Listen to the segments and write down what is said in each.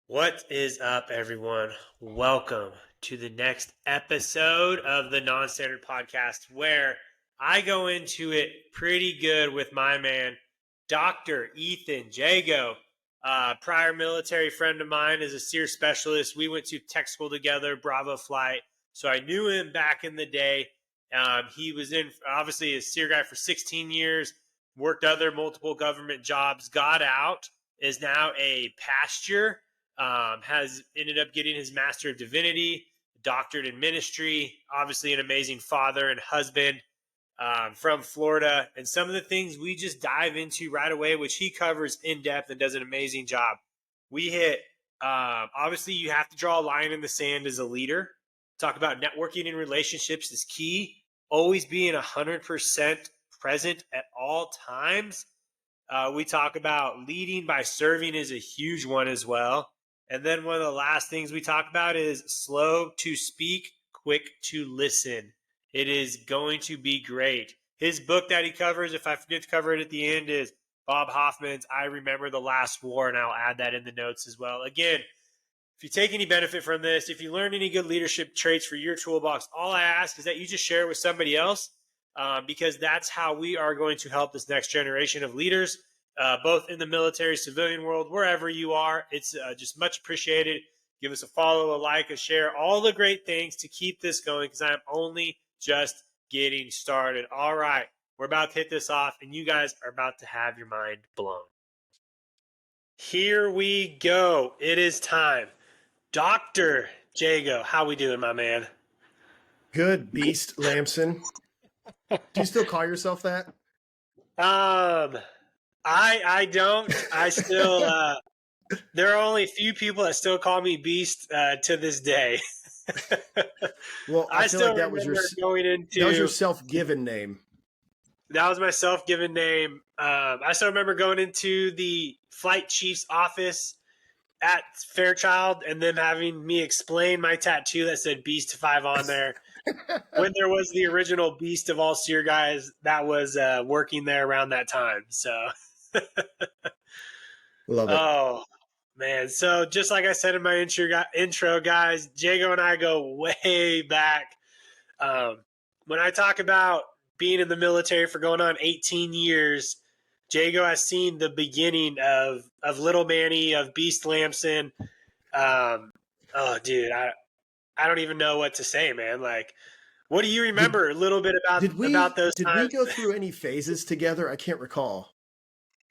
What is up, everyone? Welcome to the next episode of the Non-Standard Podcast, where I go into it pretty good with my man, Dr. Ethan Jago. Prior military friend of mine is a SERE Specialist. We went to tech school together, Bravo flight. So I knew him back in the day. He was obviously a SERE guy for 16 years, worked other multiple government jobs, got out, is now a pastor. Has ended up getting his Master of Divinity, doctorate in ministry, obviously an amazing father and husband from Florida. And some of the things we just dive into right away, which he covers in depth and does an amazing job. We hit, obviously, you have to draw a line in the sand as a leader. Talk about networking and relationships is key. Always being 100% present at all times. We talk about leading by serving is a huge one as well. And then one of the last things we talk about is slow to speak, quick to listen. It is going to be great. His book that he covers, if I forget to cover it at the end, is Bob Hoffman's I Remember the Last War, and I'll add that in the notes as well. Again, if you take any benefit from this, if you learn any good leadership traits for your toolbox, all I ask is that you just share it with somebody else because that's how we are going to help this next generation of leaders. Both in the military, civilian world, wherever you are. It's just much appreciated. Give us a follow, a like, a share, all the great things to keep this going because I'm only just getting started. All right, we're about to hit this off, and you guys are about to have your mind blown. Here we go. It is time. Dr. Jago, how we doing, my man? Good, Beast Lamson. Do you still call yourself that? I don't. I still there are only a few people that still call me Beast to this day. Well, I feel like that was your self-given name. That was my self-given name. I still remember going into the flight chief's office at Fairchild and them having me explain my tattoo that said Beast 5 on there. When there was the original Beast of all SERE guys that was working there around that time. So love it. Oh, man. So just like I said in my intro, guys, Jago and I go way back. When I talk about being in the military for going on 18 years, Jago has seen the beginning of Little Manny, of Beast Lamson. Oh, dude, I don't even know what to say, man. Like, what do you remember a little bit about those times? Did we go through any phases together? I can't recall.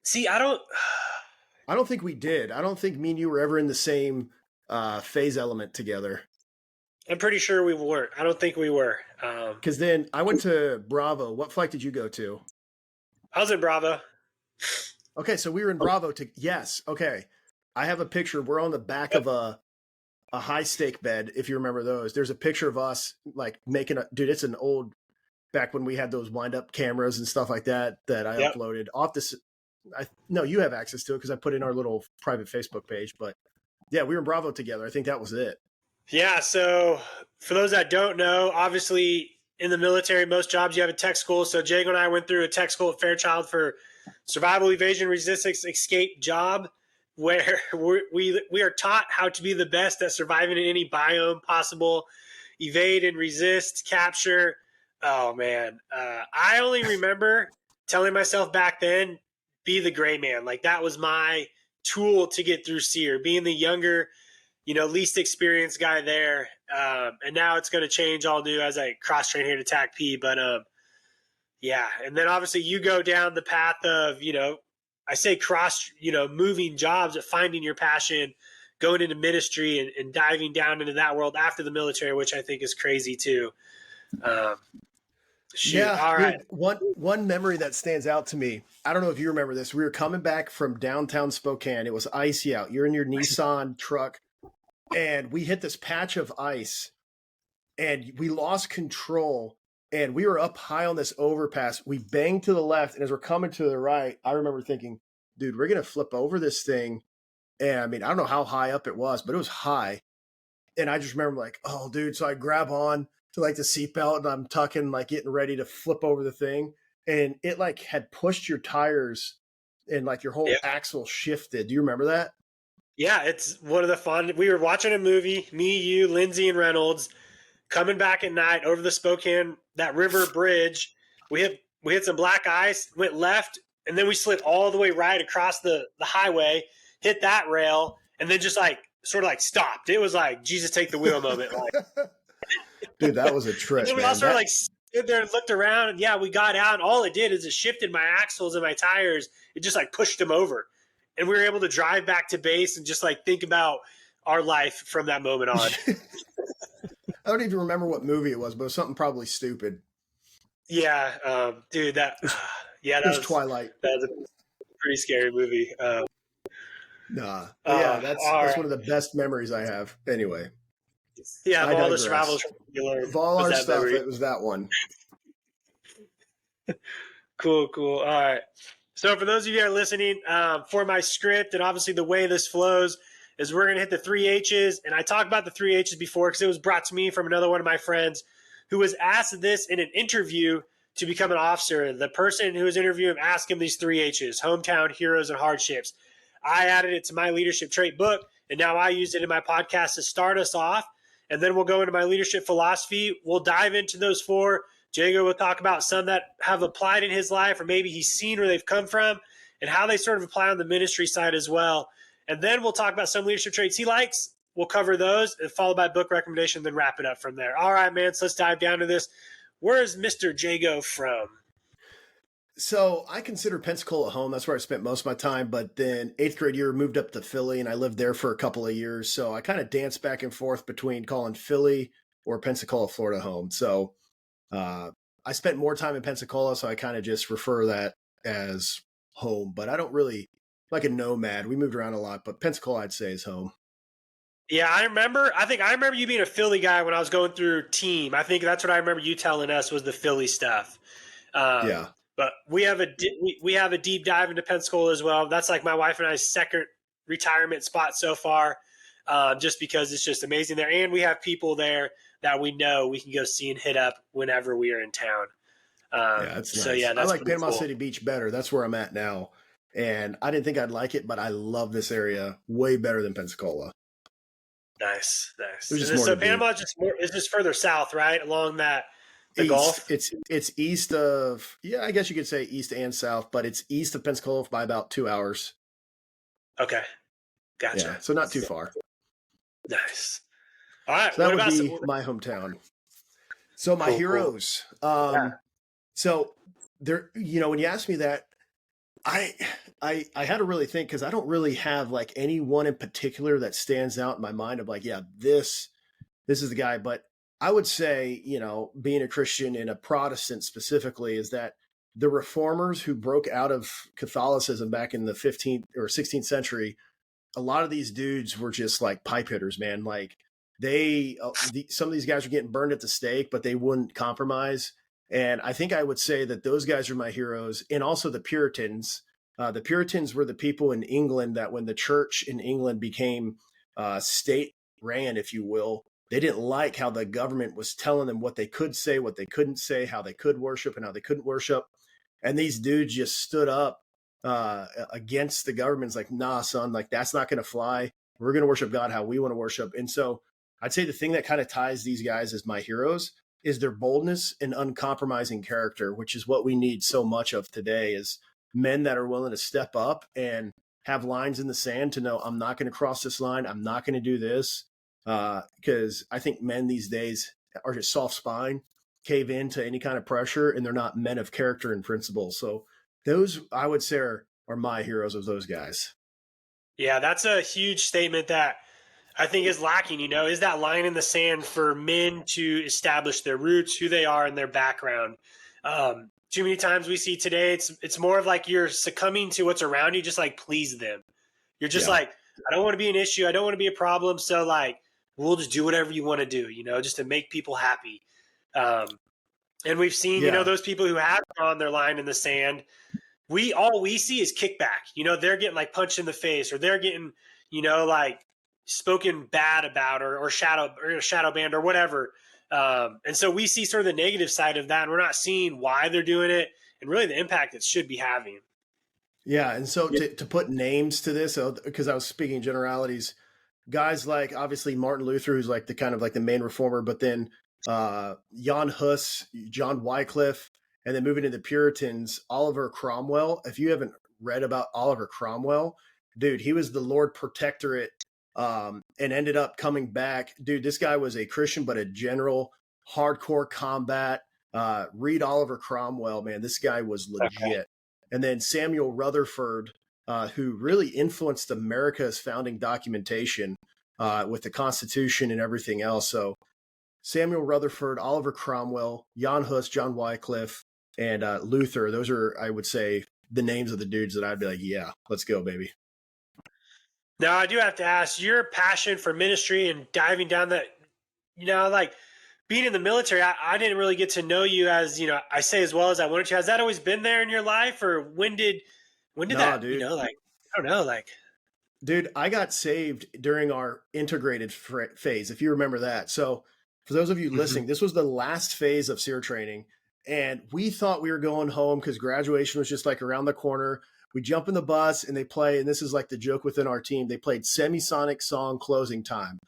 See, I don't think we did. I don't think me and you were ever in the same phase element together. I'm pretty sure we weren't. I don't think we were. Because then I went to Bravo. What flight did you go to? I was in Bravo. Okay, so we were in Bravo. Yes, okay. I have a picture. We're on the back of a high stake bed, if you remember those. There's a picture of us like making dude, it's an old, back when we had those wind-up cameras and stuff like that I uploaded off this. No, you have access to it because I put in our little private Facebook page. But yeah, we were in Bravo together. I think that was it. Yeah. So for those that don't know, obviously in the military, most jobs you have a tech school. So Jago and I went through a tech school at Fairchild for Survival Evasion Resistance escape job, where we are taught how to be the best at surviving in any biome possible, evade and resist, capture. Oh man, I only remember telling myself back then, be the gray man. Like that was my tool to get through SERE, being the younger, least experienced guy there. And now it's going to change all new as I cross train here to TAC-P. But yeah. And then obviously you go down the path of, I say moving jobs, but finding your passion, going into ministry and diving down into that world after the military, which I think is crazy too. Yeah. All right. One memory that stands out to me. I don't know if you remember this. We were coming back from downtown Spokane. It was icy out. You're in your Nissan truck and we hit this patch of ice and we lost control and we were up high on this overpass. We banged to the left. And as we're coming to the right, I remember thinking, dude, we're going to flip over this thing. And I mean, I don't know how high up it was, but it was high. And I just remember like, oh dude. So I grab on to like the seatbelt and I'm tucking, like getting ready to flip over the thing. And it like had pushed your tires and like your whole axle shifted. Do you remember that? Yeah, it's one of the fun. We were watching a movie, me, you, Lindsay, and Reynolds, coming back at night over the Spokane, that river bridge. We hit some black ice, went left, and then we slid all the way right across the highway, hit that rail, and then just like sort of like stopped. It was like Jesus take the wheel moment. Like, Dude, that was a and trip, then we all man. sort of like stood there and looked around, and yeah, we got out, and all it did is it shifted my axles and my tires. It just like pushed them over, and we were able to drive back to base and just like think about our life from that moment on. I don't even remember what movie it was, but it was something probably stupid. Yeah, dude, that It was Twilight. that was a pretty scary movie. Nah, yeah, that's right. one of the best memories I have. Anyway, Yeah, of I all the digress. survival you learned, Of all was our that stuff, memory. it was that one. Cool. All right. So for those of you that are listening, for my script and obviously the way this flows is we're going to hit the 3 H's. And I talked about the 3 H's before because it was brought to me from another one of my friends who was asked this in an interview to become an officer. The person who was interviewing him asked him these 3 H's: hometown, heroes, and hardships. I added it to my leadership trait book, and now I use it in my podcast to start us off. And then we'll go into my leadership philosophy. We'll dive into those 4. Jago will talk about some that have applied in his life, or maybe he's seen where they've come from and how they sort of apply on the ministry side as well. And then we'll talk about some leadership traits he likes. We'll cover those, and followed by book recommendation, then wrap it up from there. All right, man, so let's dive down to this. Where is Mr. Jago from? So I consider Pensacola home. That's where I spent most of my time. But then 8th grade year, moved up to Philly, and I lived there for a couple of years. So I kind of danced back and forth between calling Philly or Pensacola, Florida home. So I spent more time in Pensacola, so I kind of just refer that as home. But I don't really, like a nomad. We moved around a lot, but Pensacola, I'd say, is home. Yeah, I remember you being a Philly guy when I was going through team. I think that's what I remember you telling us was the Philly stuff. Yeah. But we have a deep dive into Pensacola as well. That's like my wife and I's second retirement spot so far, just because it's just amazing there. And we have people there that we know we can go see and hit up whenever we are in town. Yeah, that's nice. So yeah, I like Panama cool. City Beach better. That's where I'm at now. And I didn't think I'd like it, but I love this area way better than Pensacola. Nice. So Panama is just further south, right? Along the east. Gulf. It's east of, yeah, I guess you could say east and south, but it's east of Pensacola by about 2 hours. Okay. Gotcha. Yeah, so not too far. Nice. All right. So that would be my hometown. So my heroes. Cool. Yeah. So there, when you ask me that, I had to really think, because I don't really have like any one in particular that stands out in my mind of like, yeah, this is the guy. But I would say, being a Christian and a Protestant specifically, is that the reformers who broke out of Catholicism back in the 15th or 16th century, a lot of these dudes were just like pipe hitters, man. Like some of these guys are getting burned at the stake, but they wouldn't compromise. And I think I would say that those guys are my heroes. And also the Puritans. The Puritans were the people in England that when the church in England became state ran, if you will, they didn't like how the government was telling them what they could say, what they couldn't say, how they could worship and how they couldn't worship. And these dudes just stood up against the government. It's like, nah, son, like that's not going to fly. We're going to worship God how we want to worship. And so I'd say the thing that kind of ties these guys as my heroes is their boldness and uncompromising character, which is what we need so much of today, is men that are willing to step up and have lines in the sand to know, I'm not going to cross this line. I'm not going to do this. Because I think men these days are just soft spine, cave into any kind of pressure, and they're not men of character and principle. So those, I would say, are my heroes of those guys. Yeah, that's a huge statement that I think is lacking, is that line in the sand for men to establish their roots, who they are, and their background. Too many times we see today, it's more of like you're succumbing to what's around you, just like please them. You're just like, I don't want to be an issue. I don't want to be a problem. So like, we'll just do whatever you want to do, just to make people happy. And we've seen, those people who have drawn their line in the sand, all we see is kickback. They're getting like punched in the face, or they're getting, like spoken bad about, or shadow banned or whatever. And so we see sort of the negative side of that, and we're not seeing why they're doing it and really the impact it should be having. Yeah. And so to put names to this, because I was speaking generalities, guys like obviously Martin Luther, who's like the kind of like the main reformer, but then Jan Hus, John Wycliffe, and then moving to the Puritans, Oliver Cromwell. If you haven't read about Oliver Cromwell, dude, he was the Lord Protectorate and ended up coming back. Dude, this guy was a Christian, but a general, hardcore combat. Read Oliver Cromwell, man. This guy was legit. Okay. And then Samuel Rutherford, who really influenced America's founding documentation with the Constitution and everything else. So Samuel Rutherford, Oliver Cromwell, Jan Hus, John Wycliffe, and Luther. Those are, I would say, the names of the dudes that I'd be like, yeah, let's go, baby. Now, I do have to ask, your passion for ministry and diving down that, like being in the military, I didn't really get to know you as, I say as well as I wanted to. Has that always been there in your life, or when did that, dude. I don't know, Dude, I got saved during our integrated phase, if you remember that. So for those of you listening, this was the last phase of SERE training. And we thought we were going home because graduation was just like around the corner. We jump in the bus and they play, and this is like the joke within our team. They played Semisonic song Closing Time.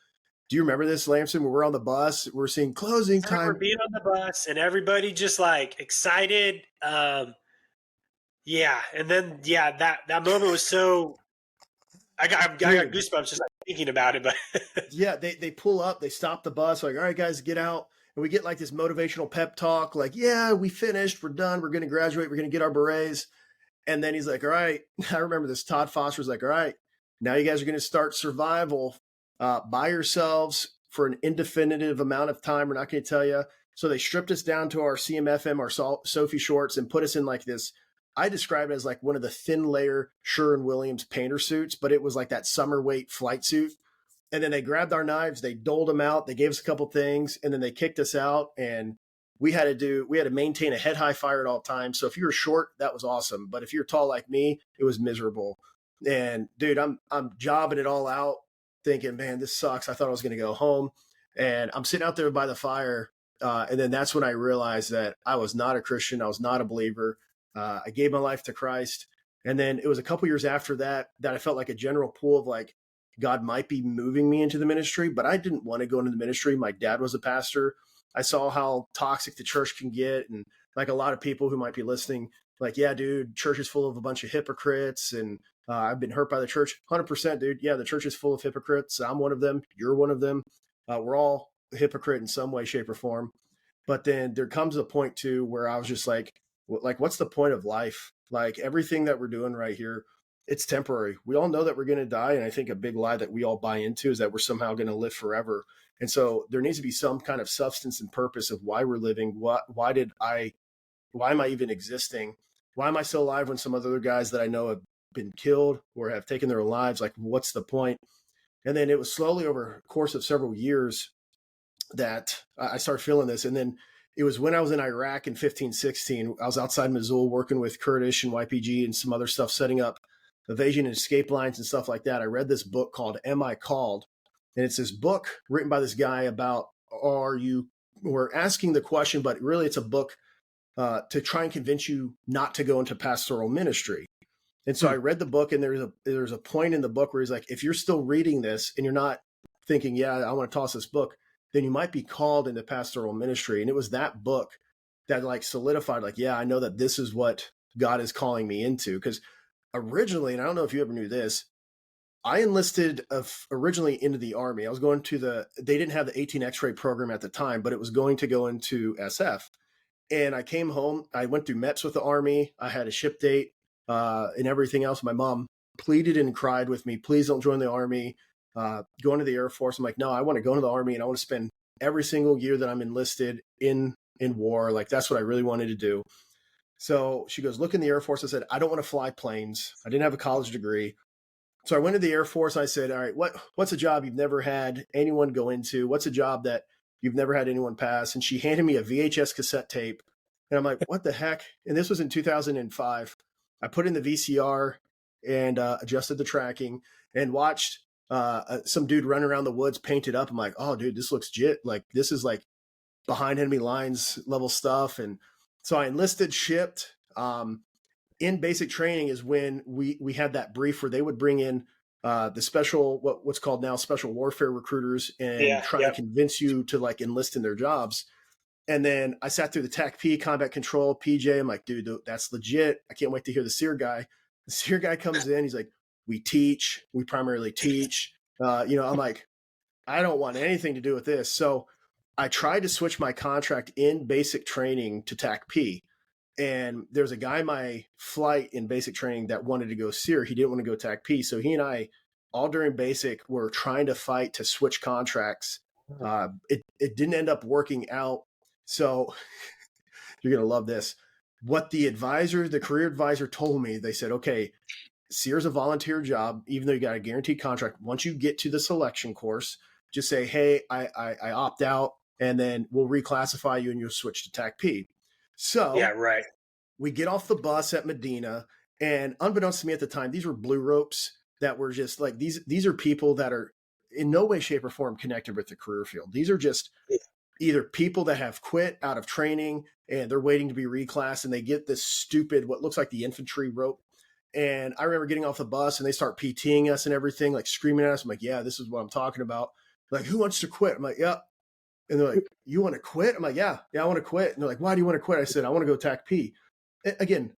Do you remember this, Lamson? When we're on the bus, we're seeing Closing Time. We're being on the bus and everybody just like excited. Yeah. And then, that moment was so, I got goosebumps just like thinking about it. But yeah, they pull up, they stop the bus, like, all right, guys, get out. And we get like this motivational pep talk, like, yeah, we finished, we're done, we're going to graduate, we're going to get our berets. And then he's like, all right, I remember this, Todd Foster's like, all right, now you guys are going to start survival by yourselves for an indefinitive amount of time. We're not going to tell you. So they stripped us down to our CMFM, our Sophie shorts, and put us in like this, I describe it as like one of the thin layer Sherwin-Williams painter suits, but it was like that summer weight flight suit. And then they grabbed our knives, they doled them out, they gave us a couple things, and then they kicked us out. And we had to maintain a head high fire at all times. So if you were short, that was awesome. But if you're tall like me, it was miserable. And dude, I'm jobbing it all out, thinking, man, this sucks. I thought I was going to go home. And I'm sitting out there by the fire. And then that's when I realized that I was not a Christian. I was not a believer. I gave my life to Christ. And then it was a couple years after that I felt like a general pull of like, God might be moving me into the ministry, but I didn't want to go into the ministry. My dad was a pastor. I saw how toxic the church can get. And like a lot of people who might be listening, like, yeah, dude, church is full of a bunch of hypocrites. And I've been hurt by the church. 100%, dude. Yeah, the church is full of hypocrites. I'm one of them. You're one of them. We're all a hypocrite in some way, shape, or form. But then there comes a point too where I was just like, what's the point of life? Like everything that we're doing right here, it's temporary. We all know that we're going to die. And I think a big lie that we all buy into is that we're somehow going to live forever. And so there needs to be some kind of substance and purpose of why we're living. Why am I even existing? Why am I still alive when some other guys that I know have been killed or have taken their lives? Like, what's the point? And then it was slowly over a course of several years that I started feeling this. And then it was when I was in Iraq in 15, 16, I was outside Mosul working with Kurdish and YPG and some other stuff, setting up evasion and escape lines and stuff like that. I read this book called Am I Called? And it's this book written by this guy about, we're asking the question, but really it's a book to try and convince you not to go into pastoral ministry. And so I read the book, and there's a point in the book where he's like, if you're still reading this and you're not thinking, yeah, I want to toss this book, then you might be called into pastoral ministry. And it was that book that like solidified, like, yeah, I know that this is what God is calling me into. Because originally, and I don't know if you ever knew this, I enlisted originally into the Army. I was going to they didn't have the 18 X-ray program at the time, but it was going to go into SF. And I came home, I went through MEPS with the Army. I had a ship date and everything else. My mom pleaded and cried with me, please don't join the Army, go into the Air Force. I'm like, no, I want to go into the Army and I want to spend every single year that I'm enlisted in war. Like, that's what I really wanted to do. So she goes, look in the Air Force. I said, I don't want to fly planes. I didn't have a college degree. So I went to the Air Force. I said, all right, what's a job you've never had anyone go into? What's a job that you've never had anyone pass? And she handed me a VHS cassette tape. And I'm like, what the heck? And this was in 2005. I put in the VCR and adjusted the tracking and watched some dude run around the woods painted up. I'm like, oh, dude, this looks legit. Like, this is like behind enemy lines level stuff. And so I enlisted, shipped. in basic training is when we had that brief where they would bring in the special, what's called now special warfare recruiters, and try to convince you to like enlist in their jobs. And then I sat through the TAC-P, combat control, PJ. I'm like, dude, that's legit. I can't wait to hear the SERE guy. The SERE guy comes in. He's like, we primarily teach. I'm like, I don't want anything to do with this. So I tried to switch my contract in basic training to TAC-P. And there's a guy in my flight in basic training that wanted to go SERE. He didn't want to go TAC-P. So he and I, all during basic, were trying to fight to switch contracts. It didn't end up working out. So you're going to love this. What the career advisor told me, they said, okay, SERE's a volunteer job, even though you got a guaranteed contract. Once you get to the selection course, just say, hey, I opt out, and then we'll reclassify you and you'll switch to TAC-P. So we get off the bus at Medina, and unbeknownst to me at the time, these were blue ropes that were just like, these are people that are in no way, shape, or form connected with the career field. These are just either people that have quit out of training and they're waiting to be reclassed, and they get this stupid, what looks like the infantry rope. And I remember getting off the bus and they start PTing us and everything, like screaming at us. I'm like, yeah, this is what I'm talking about. Like, who wants to quit? I'm like, yeah. And they're like, you want to quit? I'm like, yeah, I want to quit. And they're like, why do you want to quit? I said, I want to go TAC-P. Again,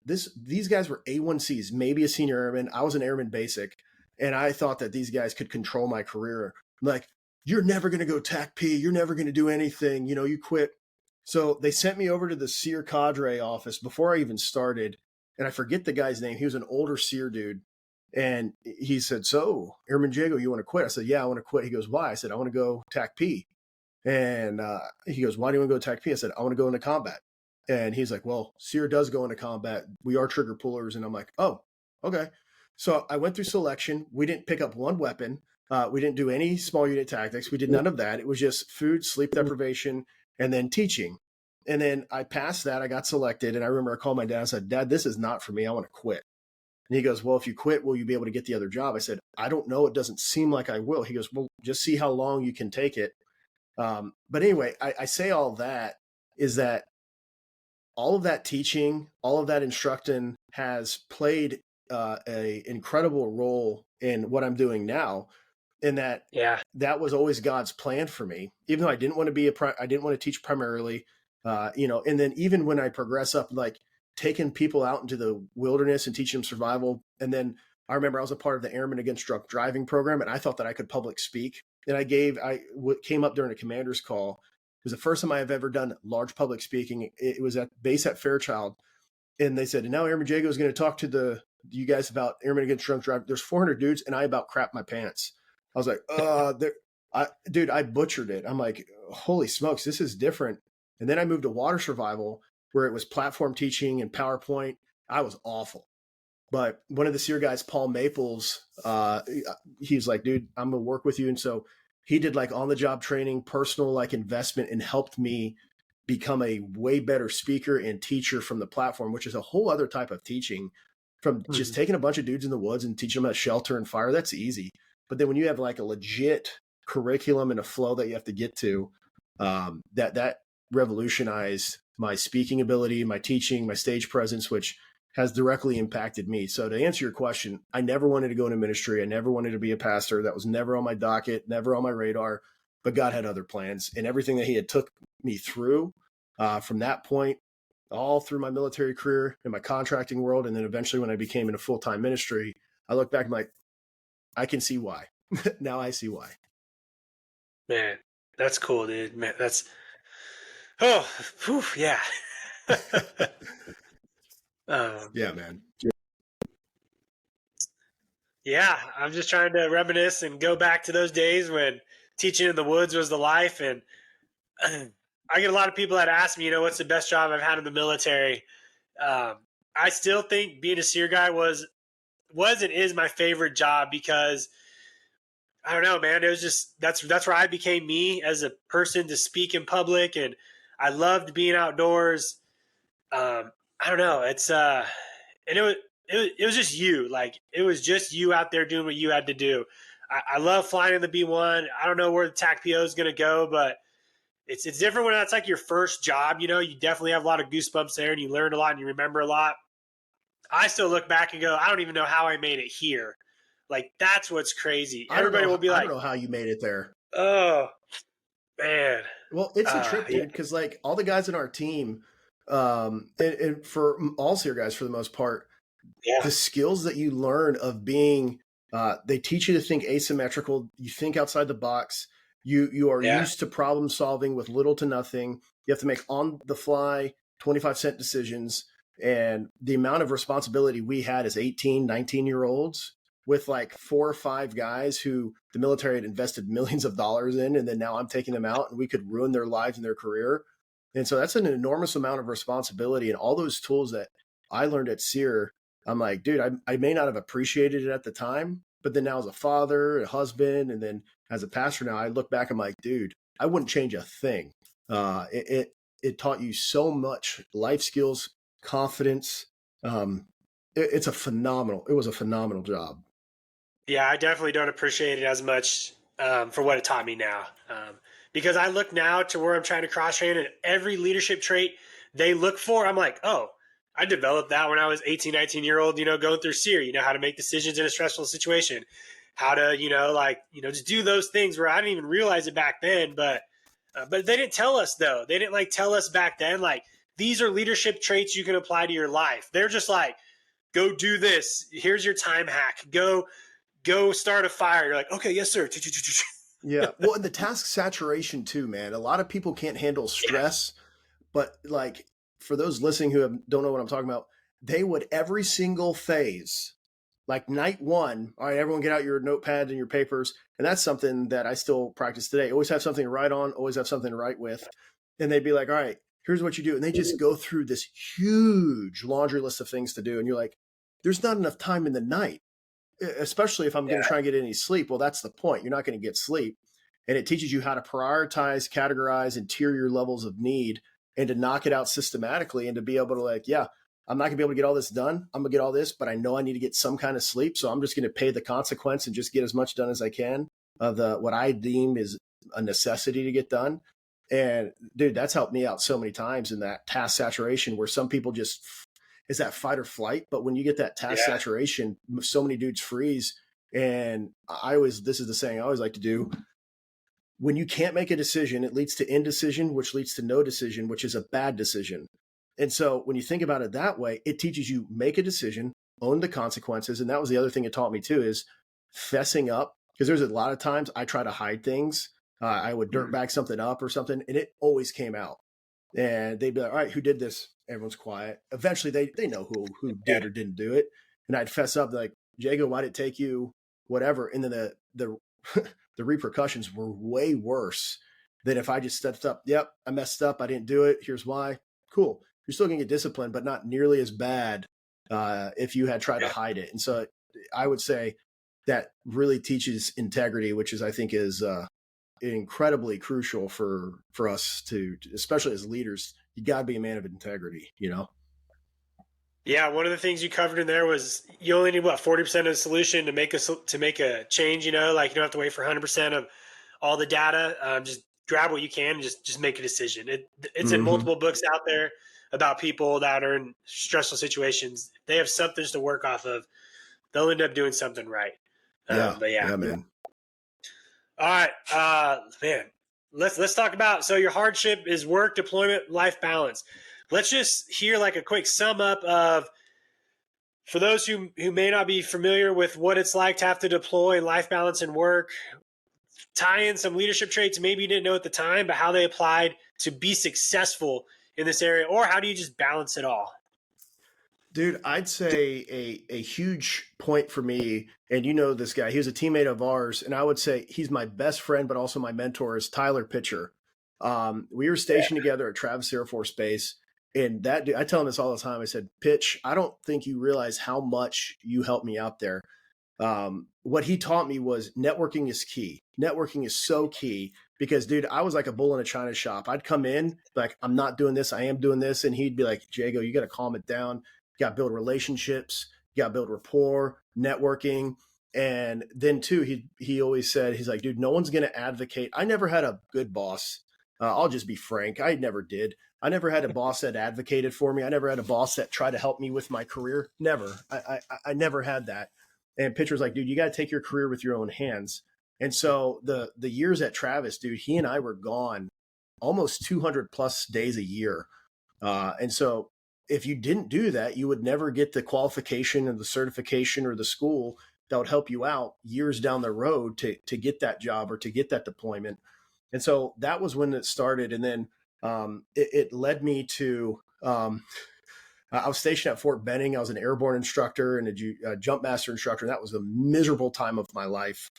these guys were A1Cs, maybe a senior airman. I was an airman basic. And I thought that these guys could control my career. I'm like, you're never going to go TAC-P. You're never going to do anything. You quit. So they sent me over to the SERE cadre office before I even started. And I forget the guy's name. He was an older SERE dude. And he said, so Airman Jago, you want to quit? I said, yeah, I want to quit. He goes, why? I said, I want to go TAC-P. And he goes, why do you want to go TAC-P? I said, I want to go into combat. And he's like, well, SERE does go into combat. We are trigger pullers. And I'm like, oh, okay. So I went through selection. We didn't pick up one weapon. We didn't do any small unit tactics. We did none of that. It was just food, sleep deprivation, and then teaching. And then I passed that. I got selected. And I remember I called my dad and said, Dad, this is not for me. I want to quit. And he goes, well, if you quit, will you be able to get the other job? I said, I don't know. It doesn't seem like I will. He goes, well, just see how long you can take it. But anyway, I say all that is that all of that teaching, all of that instructing has played a incredible role in what I'm doing now. And that was always God's plan for me, even though I didn't want to teach primarily, and then even when I progress up, like taking people out into the wilderness and teaching them survival. And then I remember I was a part of the Airmen Against Drunk Driving program, and I thought that I could public speak. And I came up during a commander's call. It was the first time I have ever done large public speaking. It was at base at Fairchild. And they said, and now Airman Jago is going to talk to you guys about Airmen Against Drunk Driving. There's 400 dudes, and I about crap my pants. I was like, I butchered it. I'm like, holy smokes, this is different. And then I moved to water survival, where it was platform teaching and PowerPoint. I was awful. But one of the SERE guys, Paul Maples, he's like, dude, I'm going to work with you. And so he did like on the job training, personal like investment, and helped me become a way better speaker and teacher from the platform, which is a whole other type of teaching from just taking a bunch of dudes in the woods and teaching them how to shelter and fire. That's easy. But then when you have like a legit curriculum and a flow that you have to get to, that revolutionized my speaking ability, my teaching, my stage presence, which has directly impacted me. So to answer your question, I never wanted to go into ministry. I never wanted to be a pastor. That was never on my docket, never on my radar, but God had other plans, and everything that he had took me through from that point, all through my military career and my contracting world. And then eventually when I became in a full-time ministry, I look back and I'm like, I can see why. Now I see why. Man, that's cool, dude. Man, that's, yeah. Yeah, man. Yeah, I'm just trying to reminisce and go back to those days when teaching in the woods was the life. And I get a lot of people that ask me, what's the best job I've had in the military? I still think being a SERE guy was and is my favorite job, because I don't know, man. It was just that's where I became me as a person, to speak in public, and I loved being outdoors. I don't know. It's and it was just you. Like, it was just you out there doing what you had to do. I love flying in the B-1. I don't know where the TACPO is going to go, but it's different when that's like your first job. You definitely have a lot of goosebumps there, and you learn a lot and you remember a lot. I still look back and go, I don't even know how I made it here. Like, that's what's crazy. Everybody will be I like, don't know how you made it there. oh, man. Well, it's a trip, Yeah. dude, because like all the guys in our team, and for all SERE guys for the most part, Yeah. the skills that you learn of being, they teach you to think asymmetrical. You think outside the box. You are Yeah. used to problem solving with little to nothing. You have to make on the fly 25-cent decisions. And the amount of responsibility we had as 18, 19-year-olds with like 4 or 5 guys who the military had invested millions of dollars in, and then now I'm taking them out and we could ruin their lives and their career. And so that's an enormous amount of responsibility. And all those tools that I learned at SERE, I'm like, dude, I may not have appreciated it at the time, but then now as a father, a husband, and then as a pastor now, I look back, I'm like, dude, I wouldn't change a thing. It taught you so much life skills, confidence. It was a phenomenal job. Yeah, I definitely don't appreciate it as much for what it taught me now. Because I look now to where I'm trying to cross train, and every leadership trait they look for, I'm like, oh, I developed that when I was 18, 19-year-old, going through SERE, how to make decisions in a stressful situation, how to, just do those things where I didn't even realize it back then. But they didn't tell us, though. They didn't tell us back then, like, these are leadership traits you can apply to your life. They're just like, go do this. Here's your time hack. Go start a fire. You're like, okay, yes, sir. Yeah. Well, and the task saturation too, man. A lot of people can't handle stress, but like for those listening who don't know what I'm talking about, they would every single phase, like night one, all right, everyone get out your notepad and your papers. And that's something that I still practice today. Always have something to write on, always have something to write with. And they'd be like, all right, here's what you do. And they just go through this huge laundry list of things to do. And you're like, there's not enough time in the night, especially if I'm going to try and get any sleep. Well, that's the point. You're not going to get sleep. And it teaches you how to prioritize, categorize, and tier your levels of need and to knock it out systematically and to be able to like, yeah, I'm not gonna be able to get all this done. I'm gonna get all this, but I know I need to get some kind of sleep. So I'm just gonna pay the consequence and just get as much done as I can of what I deem is a necessity to get done. And dude, that's helped me out so many times in that task saturation where some people just is that fight or flight. But when you get that task saturation, so many dudes freeze. And this is the saying I always like to do. When you can't make a decision, it leads to indecision, which leads to no decision, which is a bad decision. And so when you think about it that way, it teaches you make a decision, own the consequences. And that was the other thing it taught me too, is fessing up. Because there's a lot of times I try to hide things. I would dirtbag something up or something, and it always came out. And they'd be like, all right, who did this? Everyone's quiet. Eventually they know who did or didn't do it. And I'd fess up like, Jago, why did it take you whatever? And then the the repercussions were way worse than if I just stepped up. Yep, I messed up. I didn't do it. Here's why. Cool. You're still going to get disciplined, but not nearly as bad if you had tried to hide it. And so I would say that really teaches integrity, which is, I think, is incredibly crucial for us to, especially as leaders. You got to be a man of integrity, Yeah, one of the things you covered in there was you only need 40% of the solution to make a change. You don't have to wait for 100% of all the data. Just grab what you can and just make a decision. It's in multiple books out there about people that are in stressful situations. They have something to work off of. They'll end up doing something right. Yeah, man. All right, man. Let's talk about. So your hardship is work, deployment, life balance. Let's just hear a quick sum up of, for those who may not be familiar with what it's like to have to deploy life balance and work, tie in some leadership traits maybe you didn't know at the time, but how they applied to be successful in this area, or how do you just balance it all? Dude, I'd say a huge point for me, and this guy, he was a teammate of ours, and I would say he's my best friend, but also my mentor, is Tyler Pitcher. We were stationed together at Travis Air Force Base, and that dude, I tell him this all the time. I said, Pitch, I don't think you realize how much you helped me out there. What he taught me was networking is key. Networking is so key because, dude, I was like a bull in a china shop. I'd come in like, I'm not doing this. I am doing this. And he'd be like, Jago, you got to calm it down. You got to build relationships. You got to build rapport, networking. And then too, he always said, he's like, dude, no one's going to advocate. I never had a good boss. I'll just be frank. I never did. I never had a boss that advocated for me. I never had a boss that tried to help me with my career. Never. I never had that. And Pitcher was like, dude, you got to take your career with your own hands. And so the years at Travis, dude, he and I were gone almost 200 plus days a year. And so if you didn't do that, you would never get the qualification or the certification or the school that would help you out years down the road to get that job or to get that deployment. And so that was when it started. And then it led me to, I was stationed at Fort Benning. I was an airborne instructor and a jump master instructor. And that was a miserable time of my life.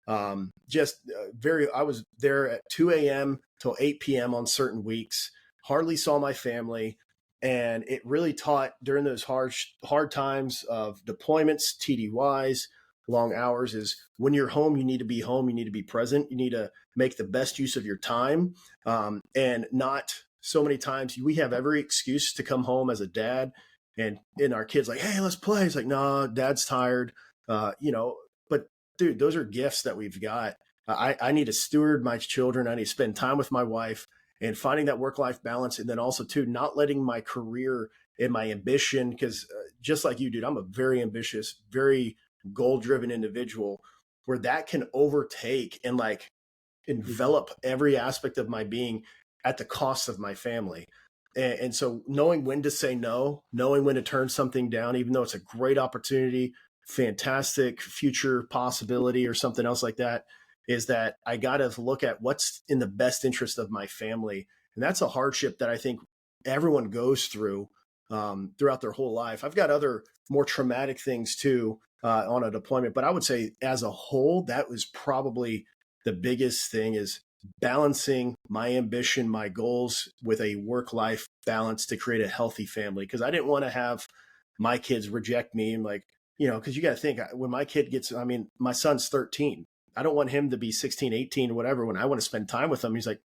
I was there at 2 a.m. till 8 p.m. on certain weeks, hardly saw my family. And it really taught during those hard times of deployments, TDYs, long hours, is when you're home, you need to be home. You need to be present. You need to make the best use of your time. And not so many times we have every excuse to come home as a dad and our kids like, hey, let's play. It's like, no, dad's tired. But dude, those are gifts that we've got. I need to steward my children. I need to spend time with my wife and finding that work-life balance. And then also too, not letting my career and my ambition, because just like you, dude, I'm a very ambitious, very goal-driven individual, where that can overtake and like envelop every aspect of my being at the cost of my family. And so knowing when to say no, knowing when to turn something down, even though it's a great opportunity, fantastic future possibility or something else like that, is that I got to look at what's in the best interest of my family. And that's a hardship that I think everyone goes through throughout their whole life. I've got other more traumatic things too on a deployment, but I would say as a whole, that was probably the biggest thing, is balancing my ambition, my goals with a work-life balance to create a healthy family. Because I didn't want to have my kids reject me and like, because you got to think, when my kid my son's 13. I don't want him to be 16, 18 or whatever. When I want to spend time with him, he's like,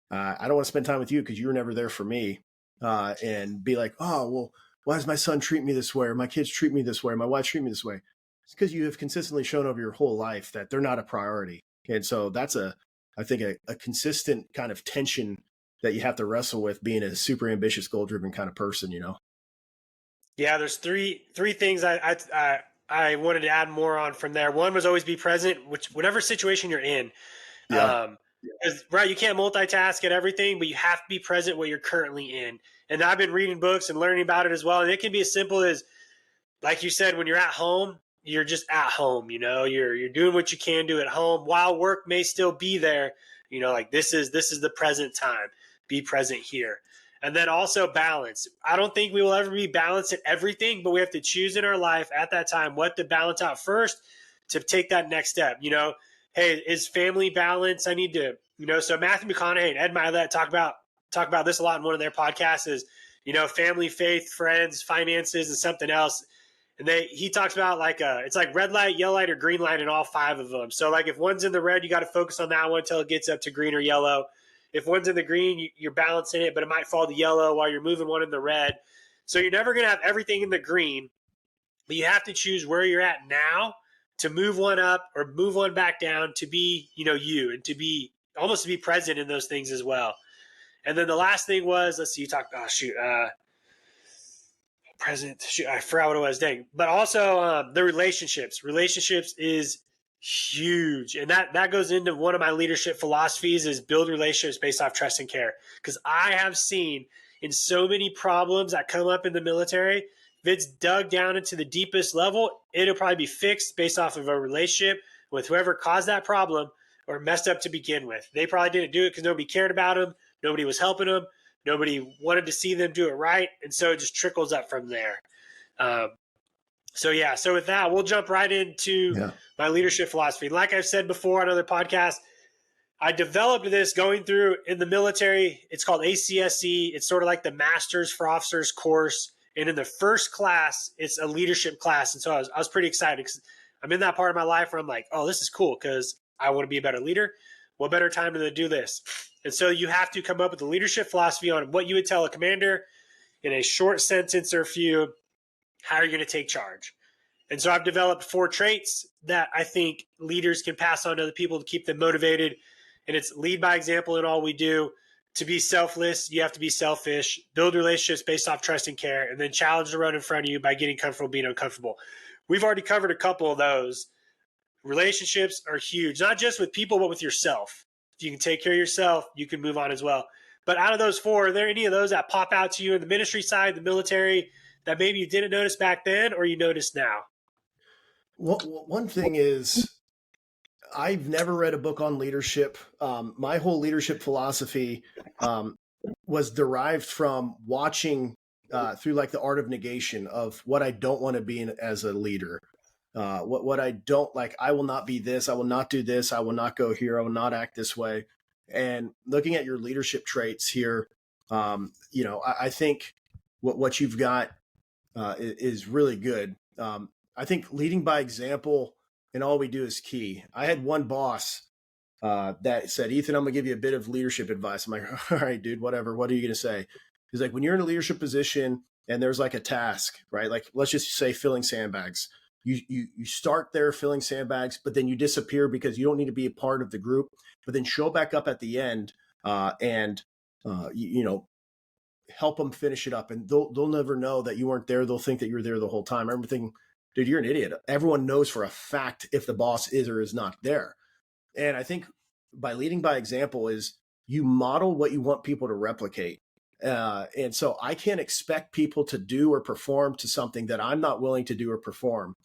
I don't want to spend time with you because you were never there for me. And be like, oh, well, why does my son treat me this way? Or my kids treat me this way? Or my wife treat me this way? It's because you have consistently shown over your whole life that they're not a priority. And so that's I think a consistent kind of tension that you have to wrestle with being a super ambitious, goal-driven kind of person, Yeah, there's three things I wanted to add more on from there. One was always be present, whatever situation you're in. Yeah. Right, you can't multitask at everything, but you have to be present where you're currently in. And I've been reading books and learning about it as well. And it can be as simple as, like you said, when you're at home, you're just at home. You're doing what you can do at home while work may still be there. Like this is the present time. Be present here. And then also balance. I don't think we will ever be balanced at everything, but we have to choose in our life at that time what to balance out first to take that next step. Hey, is family balance? I need to, so Matthew McConaughey and Ed Milet talk about this a lot in one of their podcasts is, family, faith, friends, finances, and something else. And he talks about it's like red light, yellow light, or green light in all five of them. So like if one's in the red, you got to focus on that one until it gets up to green or yellow. If one's in the green, you're balancing it, but it might fall to yellow while you're moving one in the red. So you're never going to have everything in the green, but you have to choose where you're at now to move one up or move one back down to be, you, and to be present in those things as well. And then the last thing was, let's see, you talked, present. Shoot, I forgot what it was. Dang. But also the relationships. Relationships is huge. And that goes into one of my leadership philosophies is build relationships based off trust and care. Because I have seen in so many problems that come up in the military, if it's dug down into the deepest level, it'll probably be fixed based off of a relationship with whoever caused that problem or messed up to begin with. They probably didn't do it because nobody cared about them. Nobody was helping them. Nobody wanted to see them do it right. And so it just trickles up from there. So with that, we'll jump right into my leadership philosophy. Like I've said before on other podcasts, I developed this going through in the military. It's called ACSC. It's sort of like the Masters for Officers course. And in the first class, it's a leadership class. And so I was pretty excited because I'm in that part of my life where I'm like, oh, this is cool because I want to be a better leader. What better time than to do this? And so you have to come up with a leadership philosophy on what you would tell a commander in a short sentence or few, how you're going to take charge. And so I've developed 4 traits that I think leaders can pass on to other people to keep them motivated. And it's lead by example in all we do, to be selfless, you have to be selfish, build relationships based off trust and care, and then challenge the road in front of you by getting comfortable being uncomfortable. We've already covered a couple of those. Relationships are huge, not just with people, but with yourself. If you can take care of yourself, you can move on as well. But out of those four, are there any of those that pop out to you in the ministry side, the military, that maybe you didn't notice back then or you notice now? Well, one thing is, I've never read a book on leadership. My whole leadership philosophy was derived from watching through like the art of negation of what I don't want to be as a leader. What I don't like, I will not be this. I will not do this. I will not go here. I will not act this way. And looking at your leadership traits here, I think what you've got is really good. I think leading by example and all we do is key. I had one boss that said, Ethan, I'm going to give you a bit of leadership advice. I'm like, all right, dude, whatever. What are you going to say? He's like, when you're in a leadership position and there's like a task, right? Like, let's just say filling sandbags. You start there filling sandbags, but then you disappear because you don't need to be a part of the group, but then show back up at the end and help them finish it up. And they'll never know that you weren't there. They'll think that you're there the whole time. I remember thinking, dude, you're an idiot. Everyone knows for a fact if the boss is or is not there. And I think by leading by example is you model what you want people to replicate. And so I can't expect people to do or perform to something that I'm not willing to do or perform.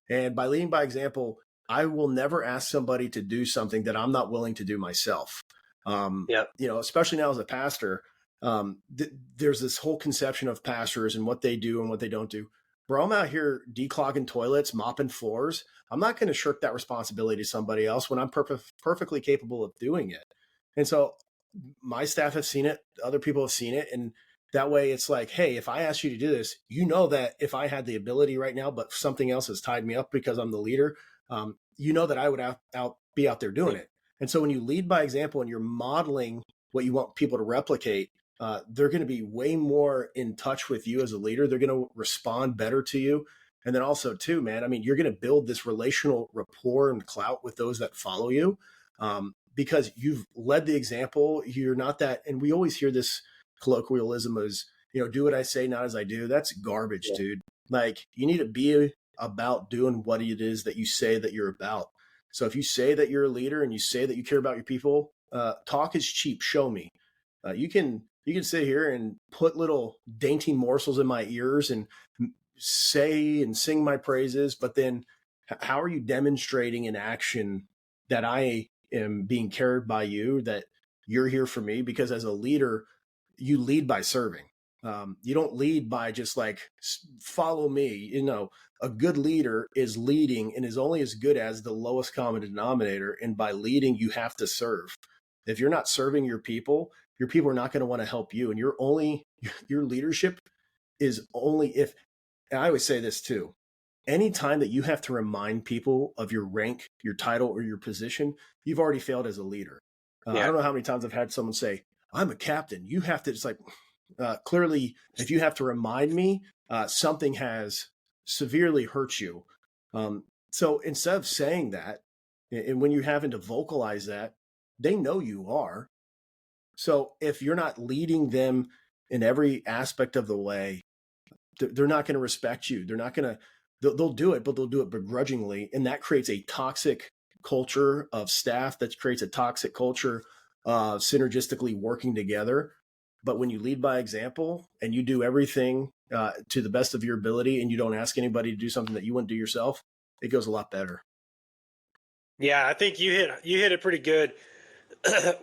And by leading by example, I will never ask somebody to do something that I'm not willing to do myself. Especially now as a pastor, there's this whole conception of pastors and what they do and what they don't do. Bro, I'm out here declogging toilets, mopping floors. I'm not going to shirk that responsibility to somebody else when I'm perfectly capable of doing it. And so my staff have seen it. Other people have seen it. And that way it's like, hey, if I ask you to do this, you know that if I had the ability right now, but something else has tied me up because I'm the leader, you know that I would be out there doing it. And so when you lead by example and you're modeling what you want people to replicate, they're going to be way more in touch with you as a leader. They're going to respond better to you. And then also too, man, I mean, you're going to build this relational rapport and clout with those that follow you because you've led the example. You're not that. And we always hear this colloquialism as, do what I say, not as I do. That's garbage, dude. Like you need to be about doing what it is that you say that you're about. So if you say that you're a leader and you say that you care about your people, talk is cheap. Show me. You can sit here and put little dainty morsels in my ears and say and sing my praises, but then how are you demonstrating in action that I am being cared by you, that you're here for me? Because as a leader, you lead by serving. You don't lead by just like, follow me. A good leader is leading and is only as good as the lowest common denominator. And by leading, you have to serve. If you're not serving your people are not going to want to help you. And your leadership is only if, and I always say this too, anytime that you have to remind people of your rank, your title, or your position, you've already failed as a leader. I don't know how many times I've had someone say, I'm a captain. You have to, it's like, clearly, if you have to remind me, something has severely hurt you. So instead of saying that, and when you're having to vocalize that, they know you are. So if you're not leading them in every aspect of the way, they're not going to respect you. They're not going to, they'll do it, but they'll do it begrudgingly. And that creates a toxic culture of staff, that creates a toxic culture of synergistically working together. But when you lead by example and you do everything to the best of your ability and you don't ask anybody to do something that you wouldn't do yourself, it goes a lot better. Yeah, I think you hit it pretty good.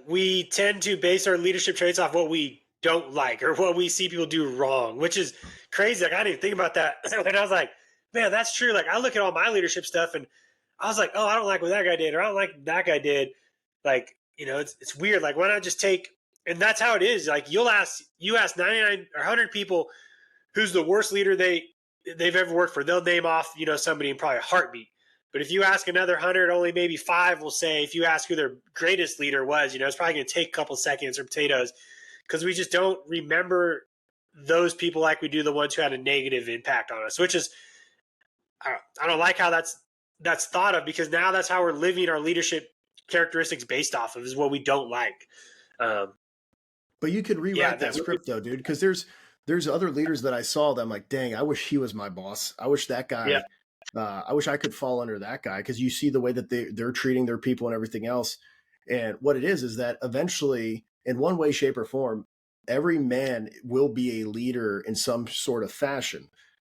We tend to base our leadership traits off what we don't like or what we see people do wrong, which is crazy. Like I didn't even think about that. And I was like, man, that's true. Like I look at all my leadership stuff and I was like, oh, I don't like what that guy did, or I don't like what that guy did. Like, it's weird. Like why not just take, and that's how it is. Like you ask 99 or 100 people who's the worst leader they've ever worked for. They'll name off, somebody in probably a heartbeat. But if you ask another 100, only maybe 5 will say, if you ask who their greatest leader was, it's probably going to take a couple seconds or potatoes, because we just don't remember those people like we do the ones who had a negative impact on us, which is, I don't like how that's thought of, because now that's how we're living our leadership characteristics based off of, is what we don't like. But you could Yeah, rewrite that script though, dude, because there's other leaders that I saw that I'm like, dang, I wish he was my boss. I wish that yeah, guy. I wish I could fall under that guy, because you see the way that they're treating their people and everything else. And what it is that eventually, in one way, shape, or form, every man will be a leader in some sort of fashion.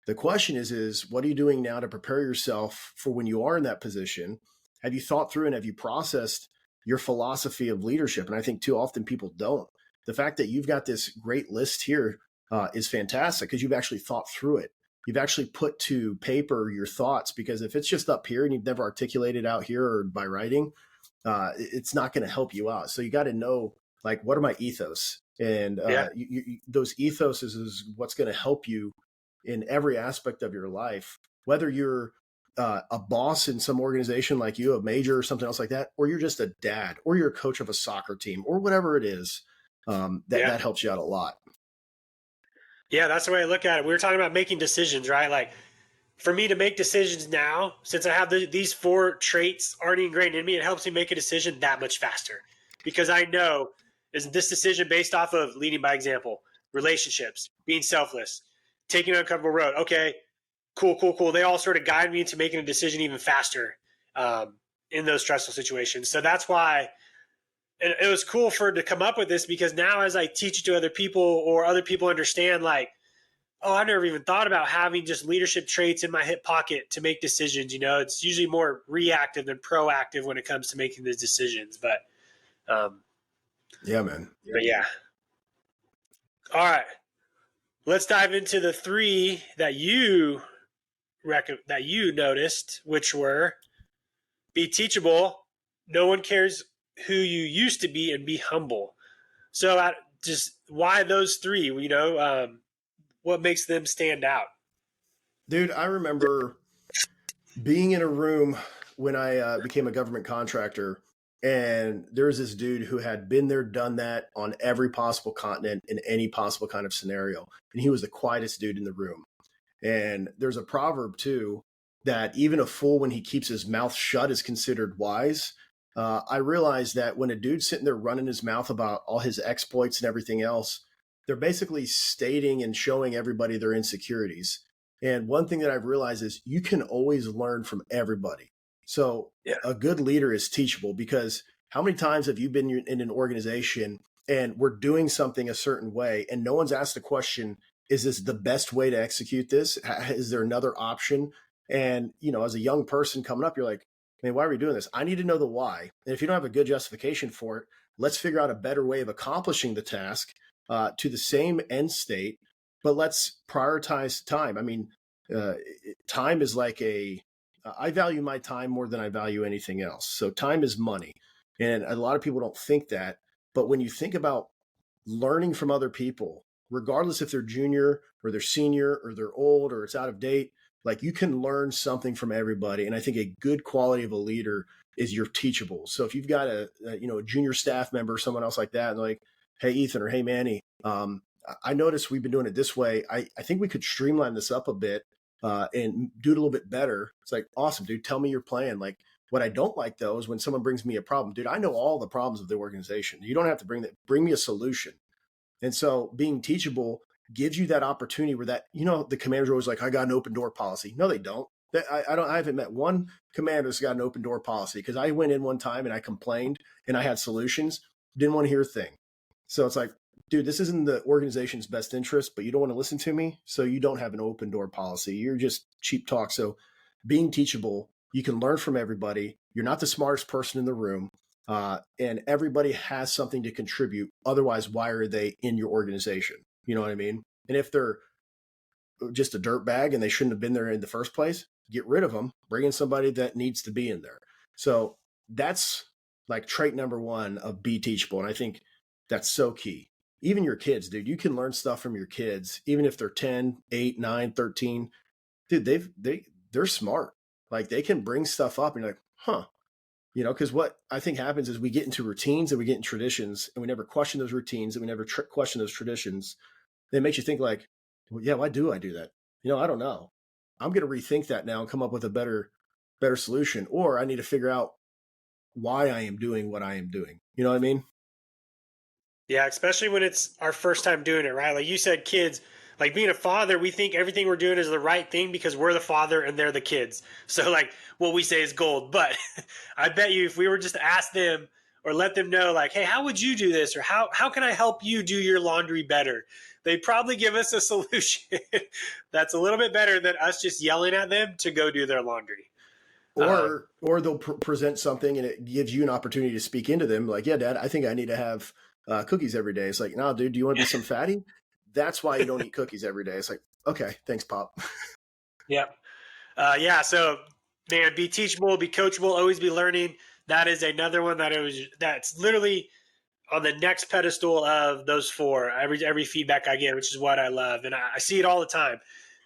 The question is what are you doing now to prepare yourself for when you are in that position? Have you thought through and have you processed your philosophy of leadership? And I think too often people don't. The fact that you've got this great list here is fantastic, because you've actually thought through it. You've actually put to paper your thoughts, because if it's just up here and you've never articulated out here or by writing, it's not going to help you out. So you got to know, like, what are my ethos? And yeah, those ethos is what's going to help you in every aspect of your life, whether you're a boss in some organization like you, a major or something else like that, or you're just a dad, or you're a coach of a soccer team, or whatever it is. That helps you out a lot. Yeah, that's the way I look at it. We were talking about making decisions, right? Like, for me to make decisions now, since I have these 4 traits already ingrained in me, it helps me make a decision that much faster, because I know, is this decision based off of leading by example, relationships, being selfless, taking an uncomfortable road. Okay, cool. They all sort of guide me into making a decision even faster in those stressful situations. So that's why it was cool for it to come up with this, because now as I teach it to other people, or other people understand, like, oh, I never even thought about having just leadership traits in my hip pocket to make decisions. It's usually more reactive than proactive when it comes to making those decisions. Um, Yeah, man. but yeah. All right. Let's dive into the 3 that you noticed, which were: be teachable, no one cares who you used to be, and be humble. So just why those 3? What makes them stand out? Dude, I remember being in a room when I became a government contractor, and there was this dude who had been there, done that on every possible continent in any possible kind of scenario. And he was the quietest dude in the room. And there's a proverb too, that even a fool, when he keeps his mouth shut, is considered wise. I realized that when a dude's sitting there running his mouth about all his exploits and everything else, they're basically stating and showing everybody their insecurities. And one thing that I've realized is you can always learn from everybody. So Yeah. a good leader is teachable, because how many times have you been in an organization and we're doing something a certain way and no one's asked the question, is this the best way to execute this? Is there another option? And, as a young person coming up, you're like, man, why are we doing this? I need to know the why. And if you don't have a good justification for it, let's figure out a better way of accomplishing the task to the same end state, but let's prioritize time. I mean, time is like I value my time more than I value anything else. So time is money. And a lot of people don't think that. But when you think about learning from other people, regardless if they're junior or they're senior or they're old or it's out of date, like, you can learn something from everybody. And I think a good quality of a leader is you're teachable. So if you've got a junior staff member or someone else like that, and they're like, hey, Ethan, or hey, Manny, I noticed we've been doing it this way. I think we could streamline this up a bit and do it a little bit better. It's like, awesome, dude, tell me your plan. Like, what I don't like though is when someone brings me a problem. Dude, I know all the problems of the organization. You don't have to bring me a solution. And so being teachable gives you that opportunity where the commanders are always like, I got an open door policy. No, they don't. I haven't met one commander that's got an open door policy, because I went in one time and I complained and I had solutions, didn't want to hear a thing. So it's like, dude, this isn't the organization's best interest, but you don't want to listen to me. So you don't have an open door policy. You're just cheap talk. So being teachable, you can learn from everybody. You're not the smartest person in the room. And everybody has something to contribute. Otherwise, why are they in your organization? You know what I mean? And if they're just a dirt bag and they shouldn't have been there in the first place, get rid of them, bring in somebody that needs to be in there. So that's like trait number 1 of be teachable. And I think that's so key. Even your kids, dude, you can learn stuff from your kids, even if they're 10, 8, 9, 13. Dude, they're smart. Like, they can bring stuff up and you're like, huh. Because what I think happens is we get into routines and we get in traditions, and we never question those routines, and we never question those traditions. And it makes you think like, well, yeah, why do I do that? I don't know. I'm going to rethink that now and come up with a better solution. Or I need to figure out why I am doing what I am doing. You know what I mean? Yeah, especially when it's our first time doing it, right? Like you said, kids, like being a father, we think everything we're doing is the right thing because we're the father and they're the kids. So like what we say is gold. But I bet you if we were just to ask them or let them know like, hey, how would you do this? Or how can I help you do your laundry better? They'd probably give us a solution that's a little bit better than us just yelling at them to go do their laundry. Or they'll present something and it gives you an opportunity to speak into them. Like, yeah, Dad, I think I need to have cookies every day. It's like, no, dude, do you want to be some fatty? That's why you don't eat cookies every day. It's like, okay, thanks, Pop. Yep. Yeah. So, man, be teachable, be coachable, always be learning. That is another one that's literally on the next pedestal of those four. Every feedback I get, which is what I love, and I see it all the time.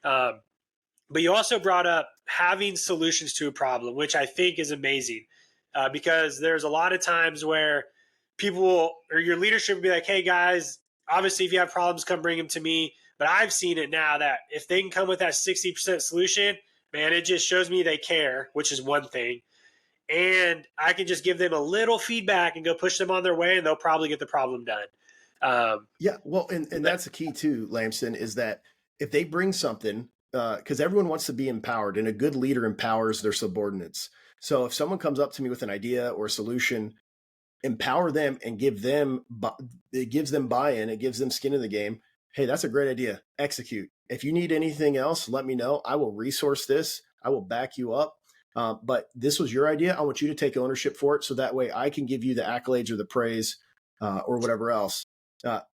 Um, but you also brought up having solutions to a problem, which I think is amazing, because there's a lot of times where people will, or your leadership will be like, "Hey guys, obviously if you have problems, come bring them to me." But I've seen it now that if they can come with that 60% solution, man, it just shows me they care, which is one thing. And I can just give them a little feedback and go push them on their way, and they'll probably get the problem done. Yeah, well, and But that's the key too, Lamson, is that if they bring something, because everyone wants to be empowered, and a good leader empowers their subordinates. So if someone comes up to me with an idea or a solution, empower them and it gives them buy-in, it gives them skin in the game. Hey, that's a great idea. Execute. If you need anything else, let me know. I will resource this. I will back you up. But this was your idea. I want you to take ownership for it, so that way I can give you the accolades or the praise or whatever else.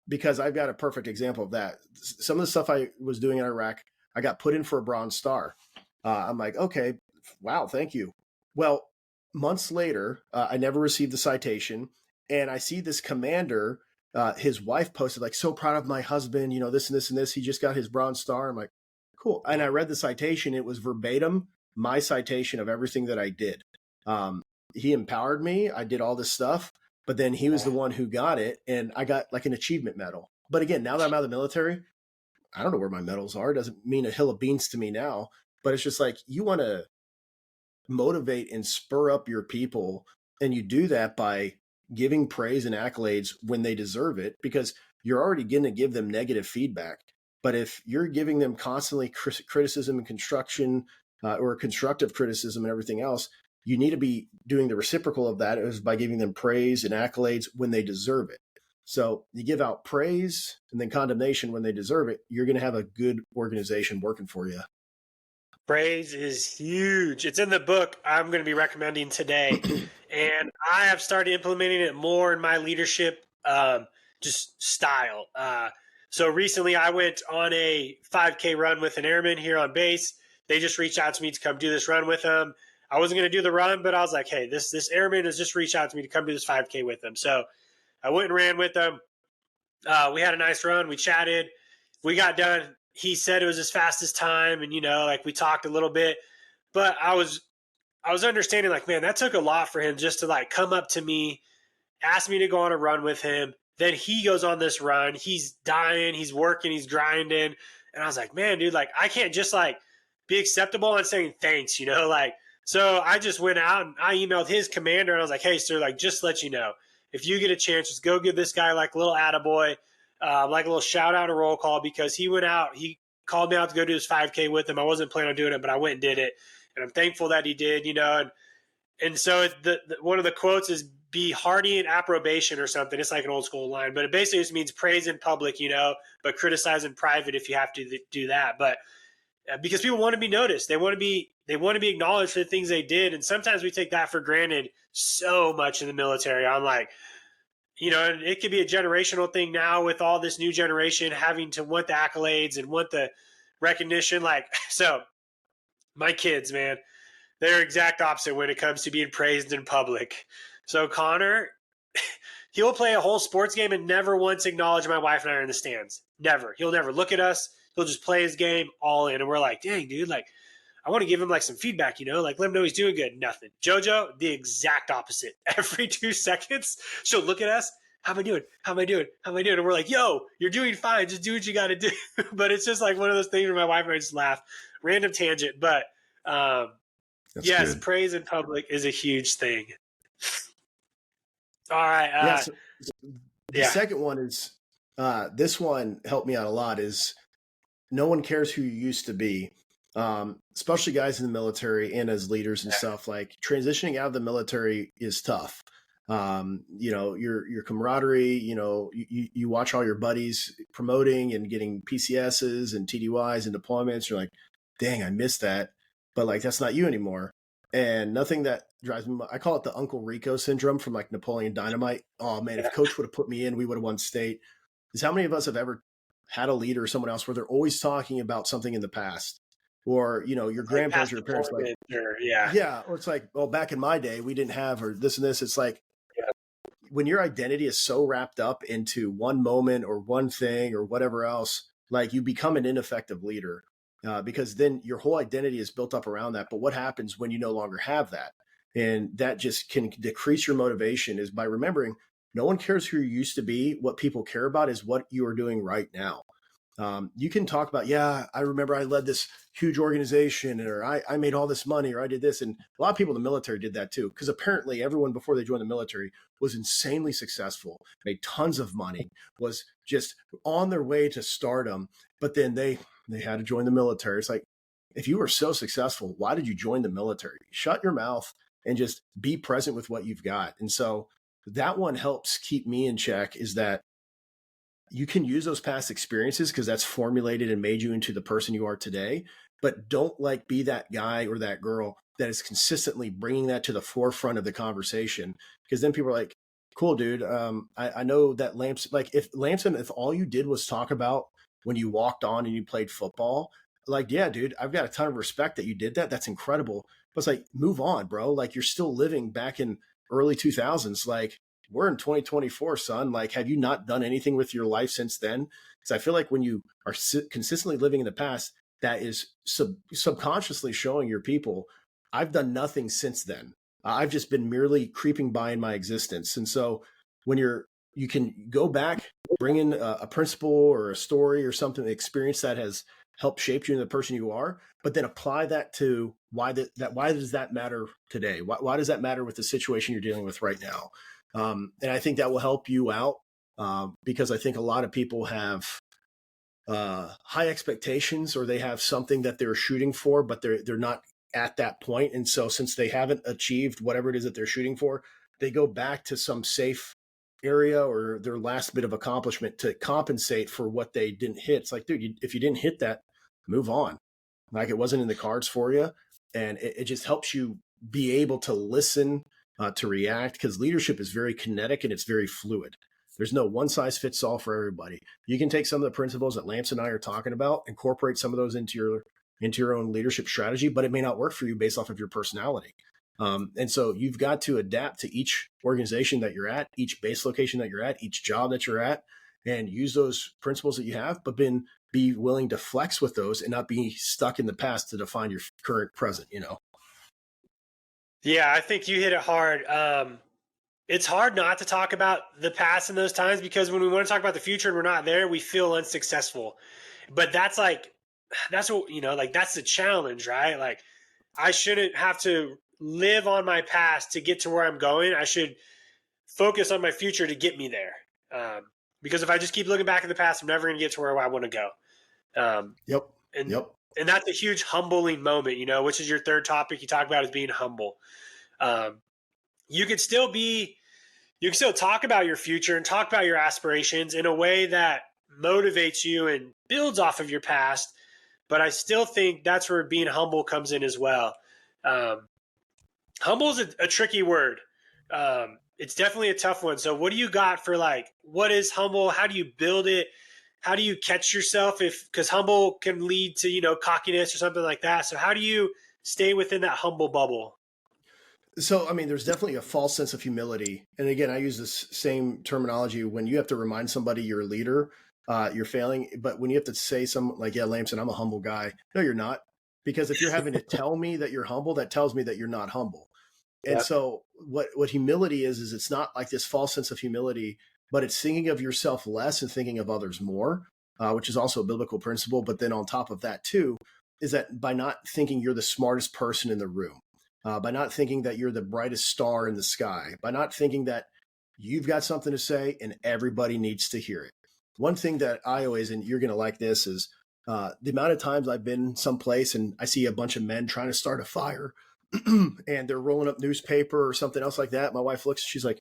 Because I've got a perfect example of that. Some of the stuff I was doing in Iraq, I got put in for a Bronze Star. I'm like, okay, wow, thank you. Well, months later, I never received the citation, and I see this commander. His wife posted like, "So proud of my husband, you know, this and this and this. He just got his Bronze Star." I'm like, "Cool." And I read the citation; it was verbatim my citation of everything that I did. He empowered me. I did all this stuff, but then he was the one who got it, and I got like an achievement medal. But again, now that I'm out of the military, I don't know where my medals are. It doesn't mean a hill of beans to me now. But it's just like you want to motivate and spur up your people. And you do that by giving praise and accolades when they deserve it, because you're already going to give them negative feedback. But if you're giving them constantly criticism and construction or constructive criticism and everything else, you need to be doing the reciprocal of that is by giving them praise and accolades when they deserve it. So you give out praise and then condemnation when they deserve it, you're going to have a good organization working for you. praise is huge. It's in the book I'm going to be recommending today. And I have started implementing it more in my leadership just style. So recently I went on a 5K run with an airman here on base. They just reached out to me to come do this run with them. I wasn't going to do the run, but I was like, hey, this airman has just reached out to me to come do this 5K with them. So I went and ran with them. We had a nice run. We chatted. We got done. He said it was his fastest time, and like we talked a little bit. But I was understanding like, man, that took a lot for him just to like come up to me, ask me to go on a run with him. Then he goes on this run. He's dying. He's working. He's grinding. And I was like, man, dude, like I can't just like be acceptable on saying thanks, like. So I just went out and I emailed his commander and I was like, hey, sir, like just let you know, if you get a chance, just go give this guy like a little attaboy, like a little shout out, a roll call, because he went out, he called me out to go do his 5K with him. I wasn't planning on doing it, but I went and did it. And I'm thankful that he did, and so one of the quotes is be hearty in approbation or something. It's like an old school line, but it basically just means praise in public, but criticize in private if you have to do that. But because people want to be noticed, they want to be acknowledged for the things they did, and sometimes we take that for granted so much in the military. I'm like, and it could be a generational thing now with all this new generation having to want the accolades and want the recognition. Like, so my kids, man, they're exact opposite when it comes to being praised in public. So Connor, he'll play a whole sports game and never once acknowledge my wife and I are in the stands. Never. He'll never look at us. He'll just play his game all in. And we're like, dang, dude, like, I want to give him like some feedback, like let him know he's doing good. Nothing. JoJo, the exact opposite. Every 2 seconds, she'll look at us. How am I doing? How am I doing? How am I doing? And we're like, yo, you're doing fine. Just do what you got to do. But it's just like one of those things where my wife and I just laugh. Random tangent. But yes, good. Praise in public is a huge thing. All right. Yeah, so The second one is, this one helped me out a lot, is no one cares who you used to be. Especially guys in the military and as leaders and stuff. Like, transitioning out of the military is tough. Your camaraderie, you watch all your buddies promoting and getting PCSs and TDYs and deployments. You're like, dang, I missed that. But like, that's not you anymore. And nothing that drives me, I call it the Uncle Rico syndrome from like Napoleon Dynamite. Oh man, if coach would have put me in, we would have won state. Is how many of us have ever had a leader or someone else where they're always talking about something in the past, or, your grandparents or your parents, like, or it's like, well, back in my day, we didn't have, or this and this. It's like, when your identity is so wrapped up into one moment or one thing or whatever else, like, you become an ineffective leader, because then your whole identity is built up around that. But what happens when you no longer have that? And that just can decrease your motivation, is by remembering no one cares who you used to be. What people care about is what you are doing right now. You can talk about, I remember I led this huge organization, or I made all this money, or I did this. And a lot of people in the military did that too, because apparently everyone before they joined the military was insanely successful, made tons of money, was just on their way to stardom. But then they had to join the military. It's like, if you were so successful, why did you join the military? Shut your mouth and just be present with what you've got. And so that one helps keep me in check, is that you can use those past experiences because that's formulated and made you into the person you are today. But don't like be that guy or that girl that is consistently bringing that to the forefront of the conversation. Because then people are like, cool, dude. I know that if all you did was talk about when you walked on and you played football, like, yeah, dude, I've got a ton of respect that you did that. That's incredible. But it's like, move on, bro. Like, you're still living back in early 2000s. Like, we're in 2024, son. Like, have you not done anything with your life since then? Because I feel like when you are consistently living in the past, that is subconsciously showing your people, I've done nothing since then. I've just been merely creeping by in my existence. And so when you can go back, bring in a principle or a story or something, an experience that has helped shape you into the person you are, but then apply that to why does that matter today? Why does that matter with the situation you're dealing with right now? And I think that will help you out, because I think a lot of people have high expectations, or they have something that they're shooting for, but they're not at that point. And so since they haven't achieved whatever it is that they're shooting for, they go back to some safe area or their last bit of accomplishment to compensate for what they didn't hit. It's like, dude, if you didn't hit that, move on. Like, it wasn't in the cards for you. And it just helps you be able to listen, to react, because leadership is very kinetic and it's very fluid. There's no one size fits all for everybody. You can take some of the principles that Lance and I are talking about, incorporate some of those into your own leadership strategy, but it may not work for you based off of your personality. And so you've got to adapt to each organization that you're at, each base location that you're at, each job that you're at, and use those principles that you have, but then be willing to flex with those and not be stuck in the past to define your current present, Yeah, I think you hit it hard. It's hard not to talk about the past in those times, because when we want to talk about the future and we're not there, we feel unsuccessful. But that's what, like, that's the challenge, right? Like, I shouldn't have to live on my past to get to where I'm going. I should focus on my future to get me there. Because if I just keep looking back in the past, I'm never going to get to where I want to go. And that's a huge humbling moment, which is your third topic you talk about, is being humble. You can still talk about your future and talk about your aspirations in a way that motivates you and builds off of your past. But I still think that's where being humble comes in as well. Humble is a tricky word. It's definitely a tough one. So what do you got for, like, what is humble? How do you build it? How do you catch yourself? Because humble can lead to, cockiness or something like that. So how do you stay within that humble bubble? So, I mean, there's definitely a false sense of humility. And again, I use this same terminology when you have to remind somebody you're a leader, you're failing. But when you have to say something like, yeah, Lamson, I'm a humble guy. No, you're not. Because if you're having to tell me that you're humble, that tells me that you're not humble. And so what humility is it's not like this false sense of humility, but it's thinking of yourself less and thinking of others more, which is also a biblical principle. But then on top of that too, is that by not thinking you're the smartest person in the room, by not thinking that you're the brightest star in the sky, by not thinking that You've got something to say and everybody needs to hear it. One thing that I always, and you're going to like this, is the amount of times I've been someplace and I see a bunch of men trying to start a fire and they're rolling up newspaper or something else like that. My wife looks, she's like,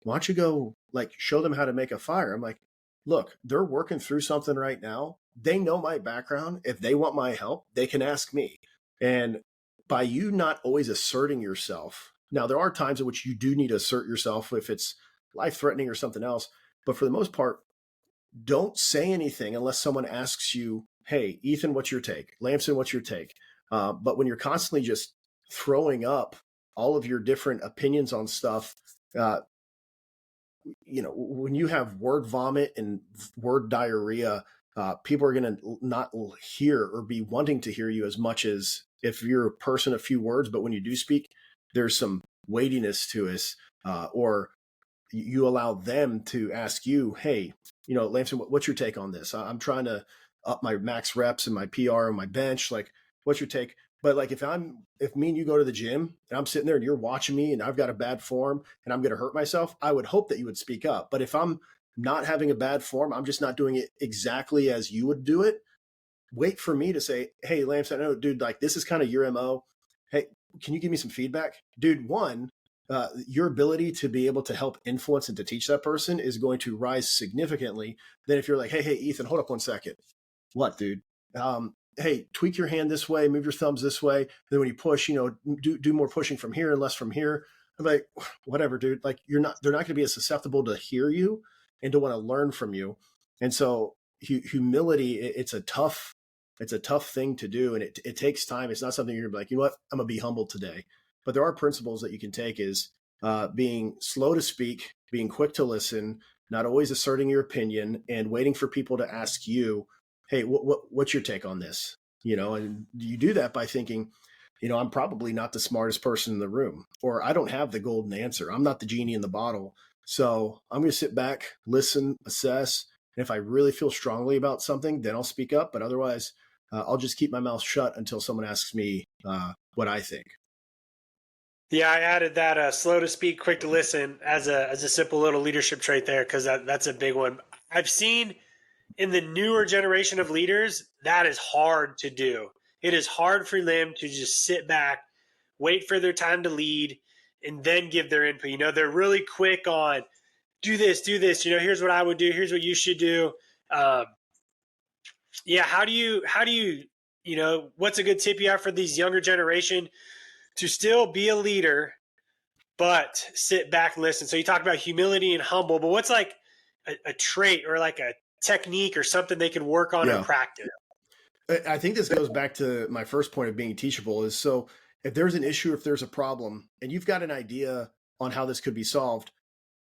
why don't you go like show them how to make a fire? I'm like, look, they're working through something right now. They know my background. If they want my help, they can ask me. And by you not always asserting yourself, now there are times in which you do need to assert yourself if it's life threatening or something else. But for the most part, don't say anything unless someone asks you, hey, Ethan, what's your take? Lamson, what's your take? But when you're constantly just throwing up all of your different opinions on stuff, when you have word vomit and word diarrhea, people are going to not hear or be wanting to hear you as much as if you're a person of few words. But when you do speak, there's some weightiness to us, or you allow them to ask you, hey, Lamson, what's your take on this? I'm trying to up my max reps and my PR and my bench. Like, what's your take? But like, if me and you go to the gym and I'm sitting there and you're watching me and I've got a bad form and I'm going to hurt myself, I would hope that you would speak up. But if I'm not having a bad form, I'm just not doing it exactly as you would do it. Wait for me to say, hey, Lance, I know, dude, like this is kind of your MO. Hey, can you give me some feedback? Dude, one, your ability to be able to help influence and to teach that person is going to rise significantly than if you're like, hey, Ethan, hold up 1 second. What, dude? Hey, tweak your hand this way, move your thumbs this way. Then when you push, do more pushing from here and less from here. I'm like, whatever, dude. Like they're not going to be as susceptible to hear you and to want to learn from you. And so humility, it's a tough thing to do. And it takes time. It's not something you're gonna be like, you know what, I'm gonna be humble today. But there are principles that you can take is being slow to speak, being quick to listen, not always asserting your opinion, and waiting for people to ask you, hey, what's your take on this? And you do that by thinking, I'm probably not the smartest person in the room, or I don't have the golden answer. I'm not the genie in the bottle. So I'm going to sit back, listen, assess. And if I really feel strongly about something, then I'll speak up. But otherwise, I'll just keep my mouth shut until someone asks me what I think. Yeah, I added that slow to speak, quick to listen as a simple little leadership trait there, because that's a big one. I've seen in the newer generation of leaders, that is hard to do. It is hard for them to just sit back, wait for their time to lead, and then give their input. They're really quick on do this. Here's what I would do. Here's what you should do. Yeah. How do you, what's a good tip you have for these younger generation to still be a leader, but sit back and listen? So you talk about humility and humble, but what's like a trait or like a technique or something they can work on and practice? I think this goes back to my first point of being teachable is, so if there's an issue, if there's a problem and you've got an idea on how this could be solved,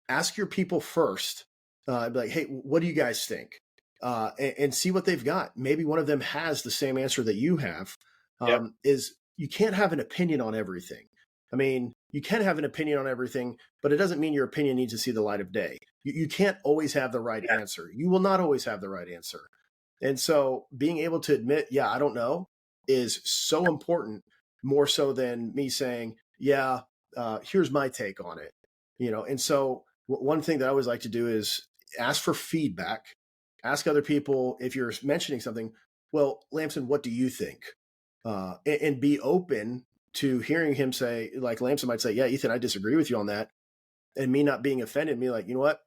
ask your people first. Be like, hey, what do you guys think? And see what they've got. Maybe one of them has the same answer that you have. Is you can't have an opinion on everything. I mean, you can have an opinion on everything, but it doesn't mean your opinion needs to see the light of day. You can't always have the right answer. You will not always have the right answer. And so being able to admit, yeah, I don't know, is so important, more so than me saying, yeah, here's my take on it. And so one thing that I always like to do is ask for feedback, ask other people if you're mentioning something, well, Lamson, what do you think? And be open to hearing him say, like Lamson might say, yeah, Ethan, I disagree with you on that. And me not being offended, me like, you know what?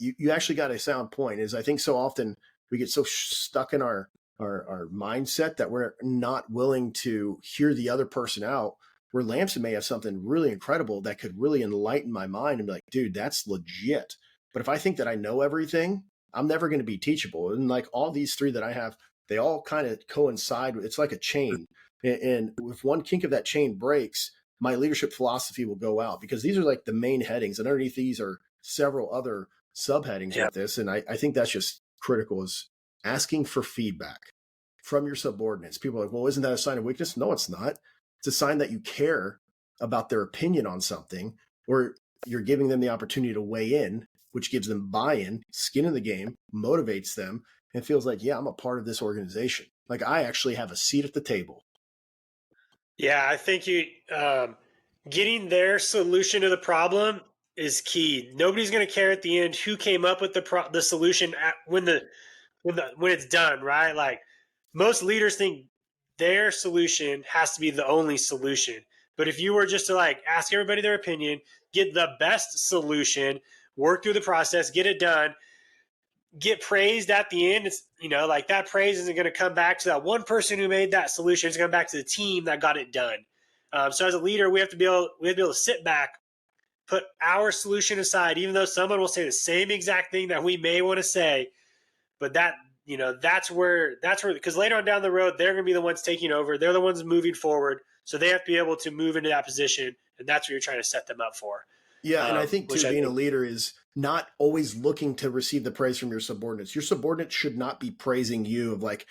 You actually got a sound point. Is I think so often we get so stuck in our mindset that we're not willing to hear the other person out, where Lamson may have something really incredible that could really enlighten my mind and be like, dude, that's legit. But if I think that I know everything, I'm never going to be teachable. And like all these three that I have, they all kind of coincide. It's like a chain. And if one kink of that chain breaks, my leadership philosophy will go out, because these are like the main headings. And underneath these are several other subheadings with this. And I think that's just critical, is asking for feedback from your subordinates. People are like, well, isn't that a sign of weakness? No, it's not. It's a sign that you care about their opinion on something, or you're giving them the opportunity to weigh in, which gives them buy-in, skin in the game, motivates them, and feels like, yeah, I'm a part of this organization. Like I actually have a seat at the table. Yeah, I think getting their solution to the problem is key. Nobody's going to care at the end who came up with the solution when it's done, right? Like most leaders think their solution has to be the only solution. But if you were just to like ask everybody their opinion, get the best solution, work through the process, get it done, get praised at the end, it's, like that praise isn't going to come back to that one person who made that solution. It's going to come back to the team that got it done. So as a leader, we have to be able to sit back, put our solution aside, even though someone will say the same exact thing that we may want to say, but that's where, because later on down the road, they're going to be the ones taking over. They're the ones moving forward. So they have to be able to move into that position. And that's what you're trying to set them up for. Yeah. And I think too, being a leader is not always looking to receive the praise from your subordinates. Your subordinates should not be praising you of like,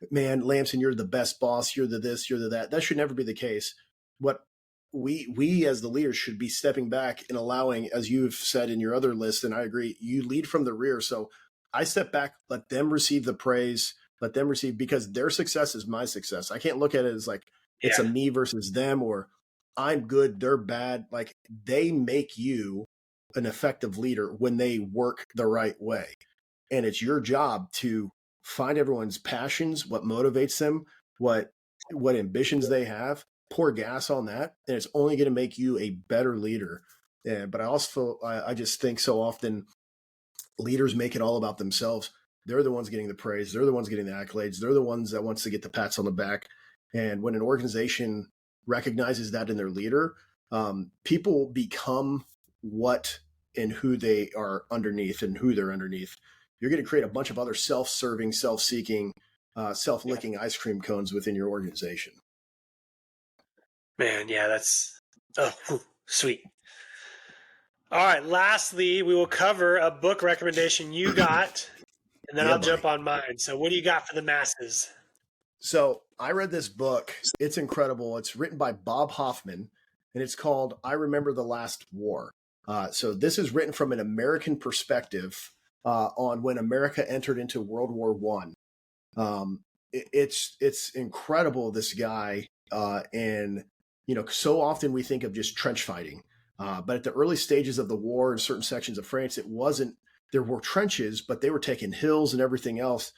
man, Lamson, you're the best boss. You're the this, you're the that. That should never be the case. What we as the leaders should be stepping back and allowing, as you've said in your other list, and I agree, you lead from the rear. So I step back, let them receive the praise, let them receive, because their success is my success. I can't look at it as like it's a me versus them, or I'm good, they're bad. Like they make you an effective leader when they work the right way. And it's your job to find everyone's passions, what motivates them, what ambitions they have, pour gas on that, and it's only going to make you a better leader. But I also I just think so often leaders make it all about themselves. They're the ones getting the praise. They're the ones getting the accolades. They're the ones that wants to get the pats on the back. And when an organization recognizes that in their leader, people become what and who they are underneath and who they're underneath. You're going to create a bunch of other self-serving, self-seeking, self-licking ice cream cones within your organization. Man, yeah, that's sweet. All right. Lastly, we will cover a book recommendation you got, and then I'll jump on mine. So what do you got for the masses? So I read this book. It's incredible. It's written by Bob Hoffman, and it's called I Remember the Last War. So this is written from an American perspective on when America entered into World War I. It's incredible, this guy. And, so often we think of just trench fighting. But at the early stages of the war in certain sections of France, there were trenches, but they were taking hills and everything else,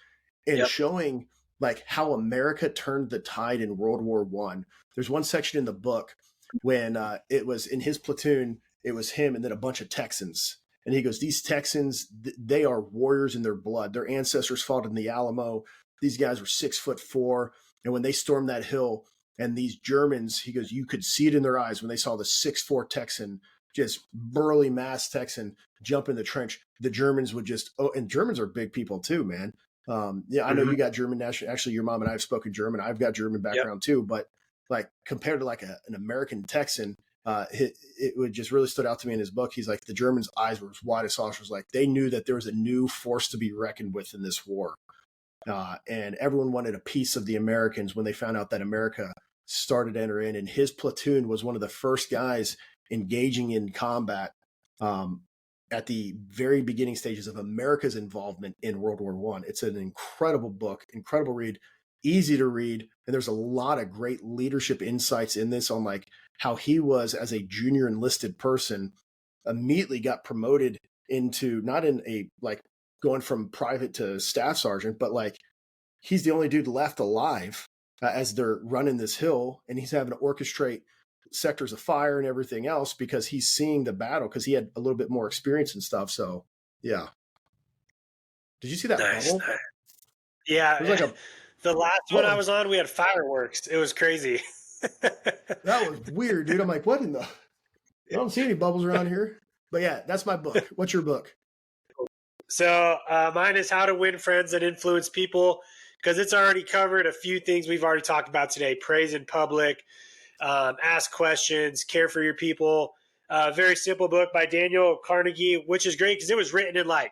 and showing like how America turned the tide in World War I. There's one section in the book when it was in his platoon, it was him and then a bunch of Texans. And he goes, these Texans, they are warriors in their blood. Their ancestors fought in the Alamo. These guys were 6'4". And when they stormed that hill, and these Germans, he goes, you could see it in their eyes when they saw the 6'4" Texan, just burly mass Texan jump in the trench. The Germans would just, and Germans are big people too, man. I know you got German national. Actually, your mom and I have spoken German. I've got German background too, but like compared to like an American Texan, it would just really stood out to me in his book. He's like, the Germans' eyes were as wide as saucers. Like they knew that there was a new force to be reckoned with in this war. And everyone wanted a piece of the Americans when they found out that America started to enter in. And his platoon was one of the first guys engaging in combat at the very beginning stages of America's involvement in World War I. It's an incredible book, incredible read, easy to read. And there's a lot of great leadership insights in this on like how he was, as a junior enlisted person, immediately got promoted into, not in a like going from private to staff sergeant, but like he's the only dude left alive as they're running this hill, and he's having to orchestrate sectors of fire and everything else because he's seeing the battle because he had a little bit more experience and stuff. So yeah. Did you see that bubble? Nice. Yeah. It was like the last one I was on, we had fireworks. It was crazy. That was weird, dude. I'm like, what in the? I don't see any bubbles around here. But yeah, that's my book. What's your book? So mine is How to Win Friends and Influence People, because it's already covered a few things we've already talked about today. Praise in public, ask questions, care for your people. Very simple book by Daniel Carnegie, which is great because it was written in like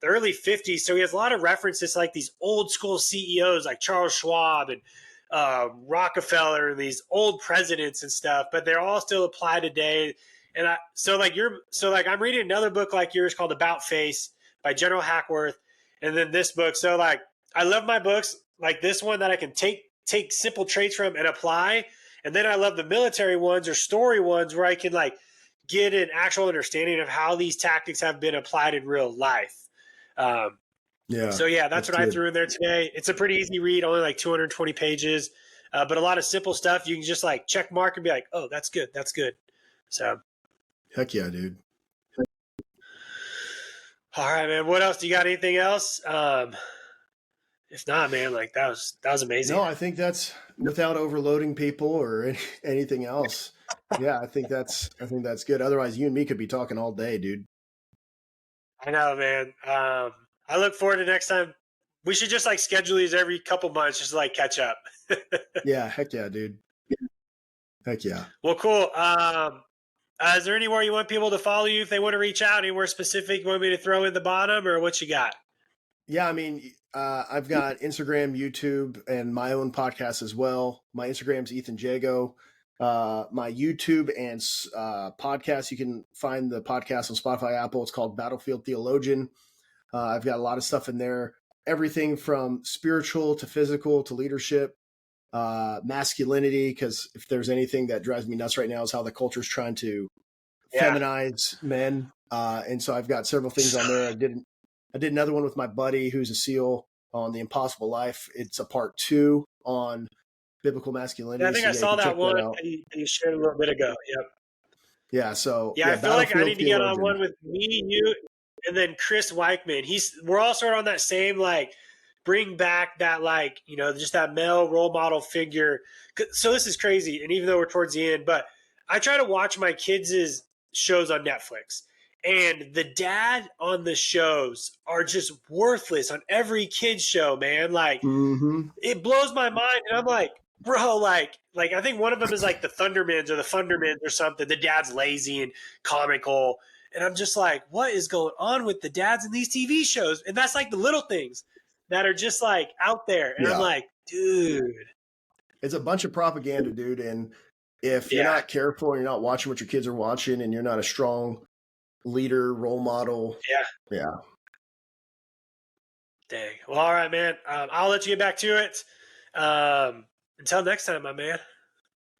the early 50s. So he has a lot of references to like these old school CEOs like Charles Schwab and Rockefeller and these old presidents and stuff, but they're all still applied today. And I'm reading another book like yours called About Face by General Hackworth. And then this book. So like, I love my books like this one that I can take simple traits from and apply. And then I love the military ones or story ones where I can like get an actual understanding of how these tactics have been applied in real life. So yeah, that's what I threw in there today. It's a pretty easy read, only like 220 pages, but a lot of simple stuff. You can just like check mark and be like, oh, that's good. That's good. So. Heck yeah, dude. All right, man. What else? Do you got anything else? If not, man, like that was amazing. No, I think that's without overloading people or anything else. Yeah, I think that's good. Otherwise, you and me could be talking all day, dude. I know, man. I look forward to next time. We should just like schedule these every couple months, just to, like catch up. Yeah, heck yeah, dude. Heck yeah. Well, cool. Is there anywhere you want people to follow you if they want to reach out? Anywhere specific you want me to throw in the bottom, or what you got? Yeah, I mean, I've got Instagram, YouTube, and my own podcast as well. My Instagram's Ethan Jago. My YouTube and podcast, you can find the podcast on Spotify, Apple. It's called Battlefield Theologian. I've got a lot of stuff in there. Everything from spiritual to physical to leadership, masculinity, because if there's anything that drives me nuts right now is how the culture is trying to feminize men. And so I've got several things on there. I did another one with my buddy who's a SEAL on The Impossible Life. It's a part 2 on biblical masculinity. Yeah, I think I saw that one that you shared a little bit ago. Yep. Yeah. So I feel like I need to get on one with me, you, and then Chris Weichman. We're all sort of on that same like bring back that like just that male role model figure. So this is crazy, and even though we're towards the end, but I try to watch my kids' shows on Netflix. And the dad on the shows are just worthless on every kid's show, man. Like, It blows my mind. And I'm like, bro, like I think one of them is like the Thundermans or the Fundermans or something. The dad's lazy and comical. And I'm just like, what is going on with the dads in these TV shows? And that's like the little things that are just like out there. And I'm like, dude. It's a bunch of propaganda, dude. And if you're not careful and you're not watching what your kids are watching and you're not a strong leader, role model. Yeah. Dang. Well, all right, man. I'll let you get back to it. Until next time, my man.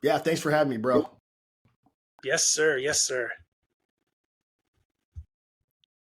Yeah, thanks for having me, bro. Yes, sir. Yes, sir.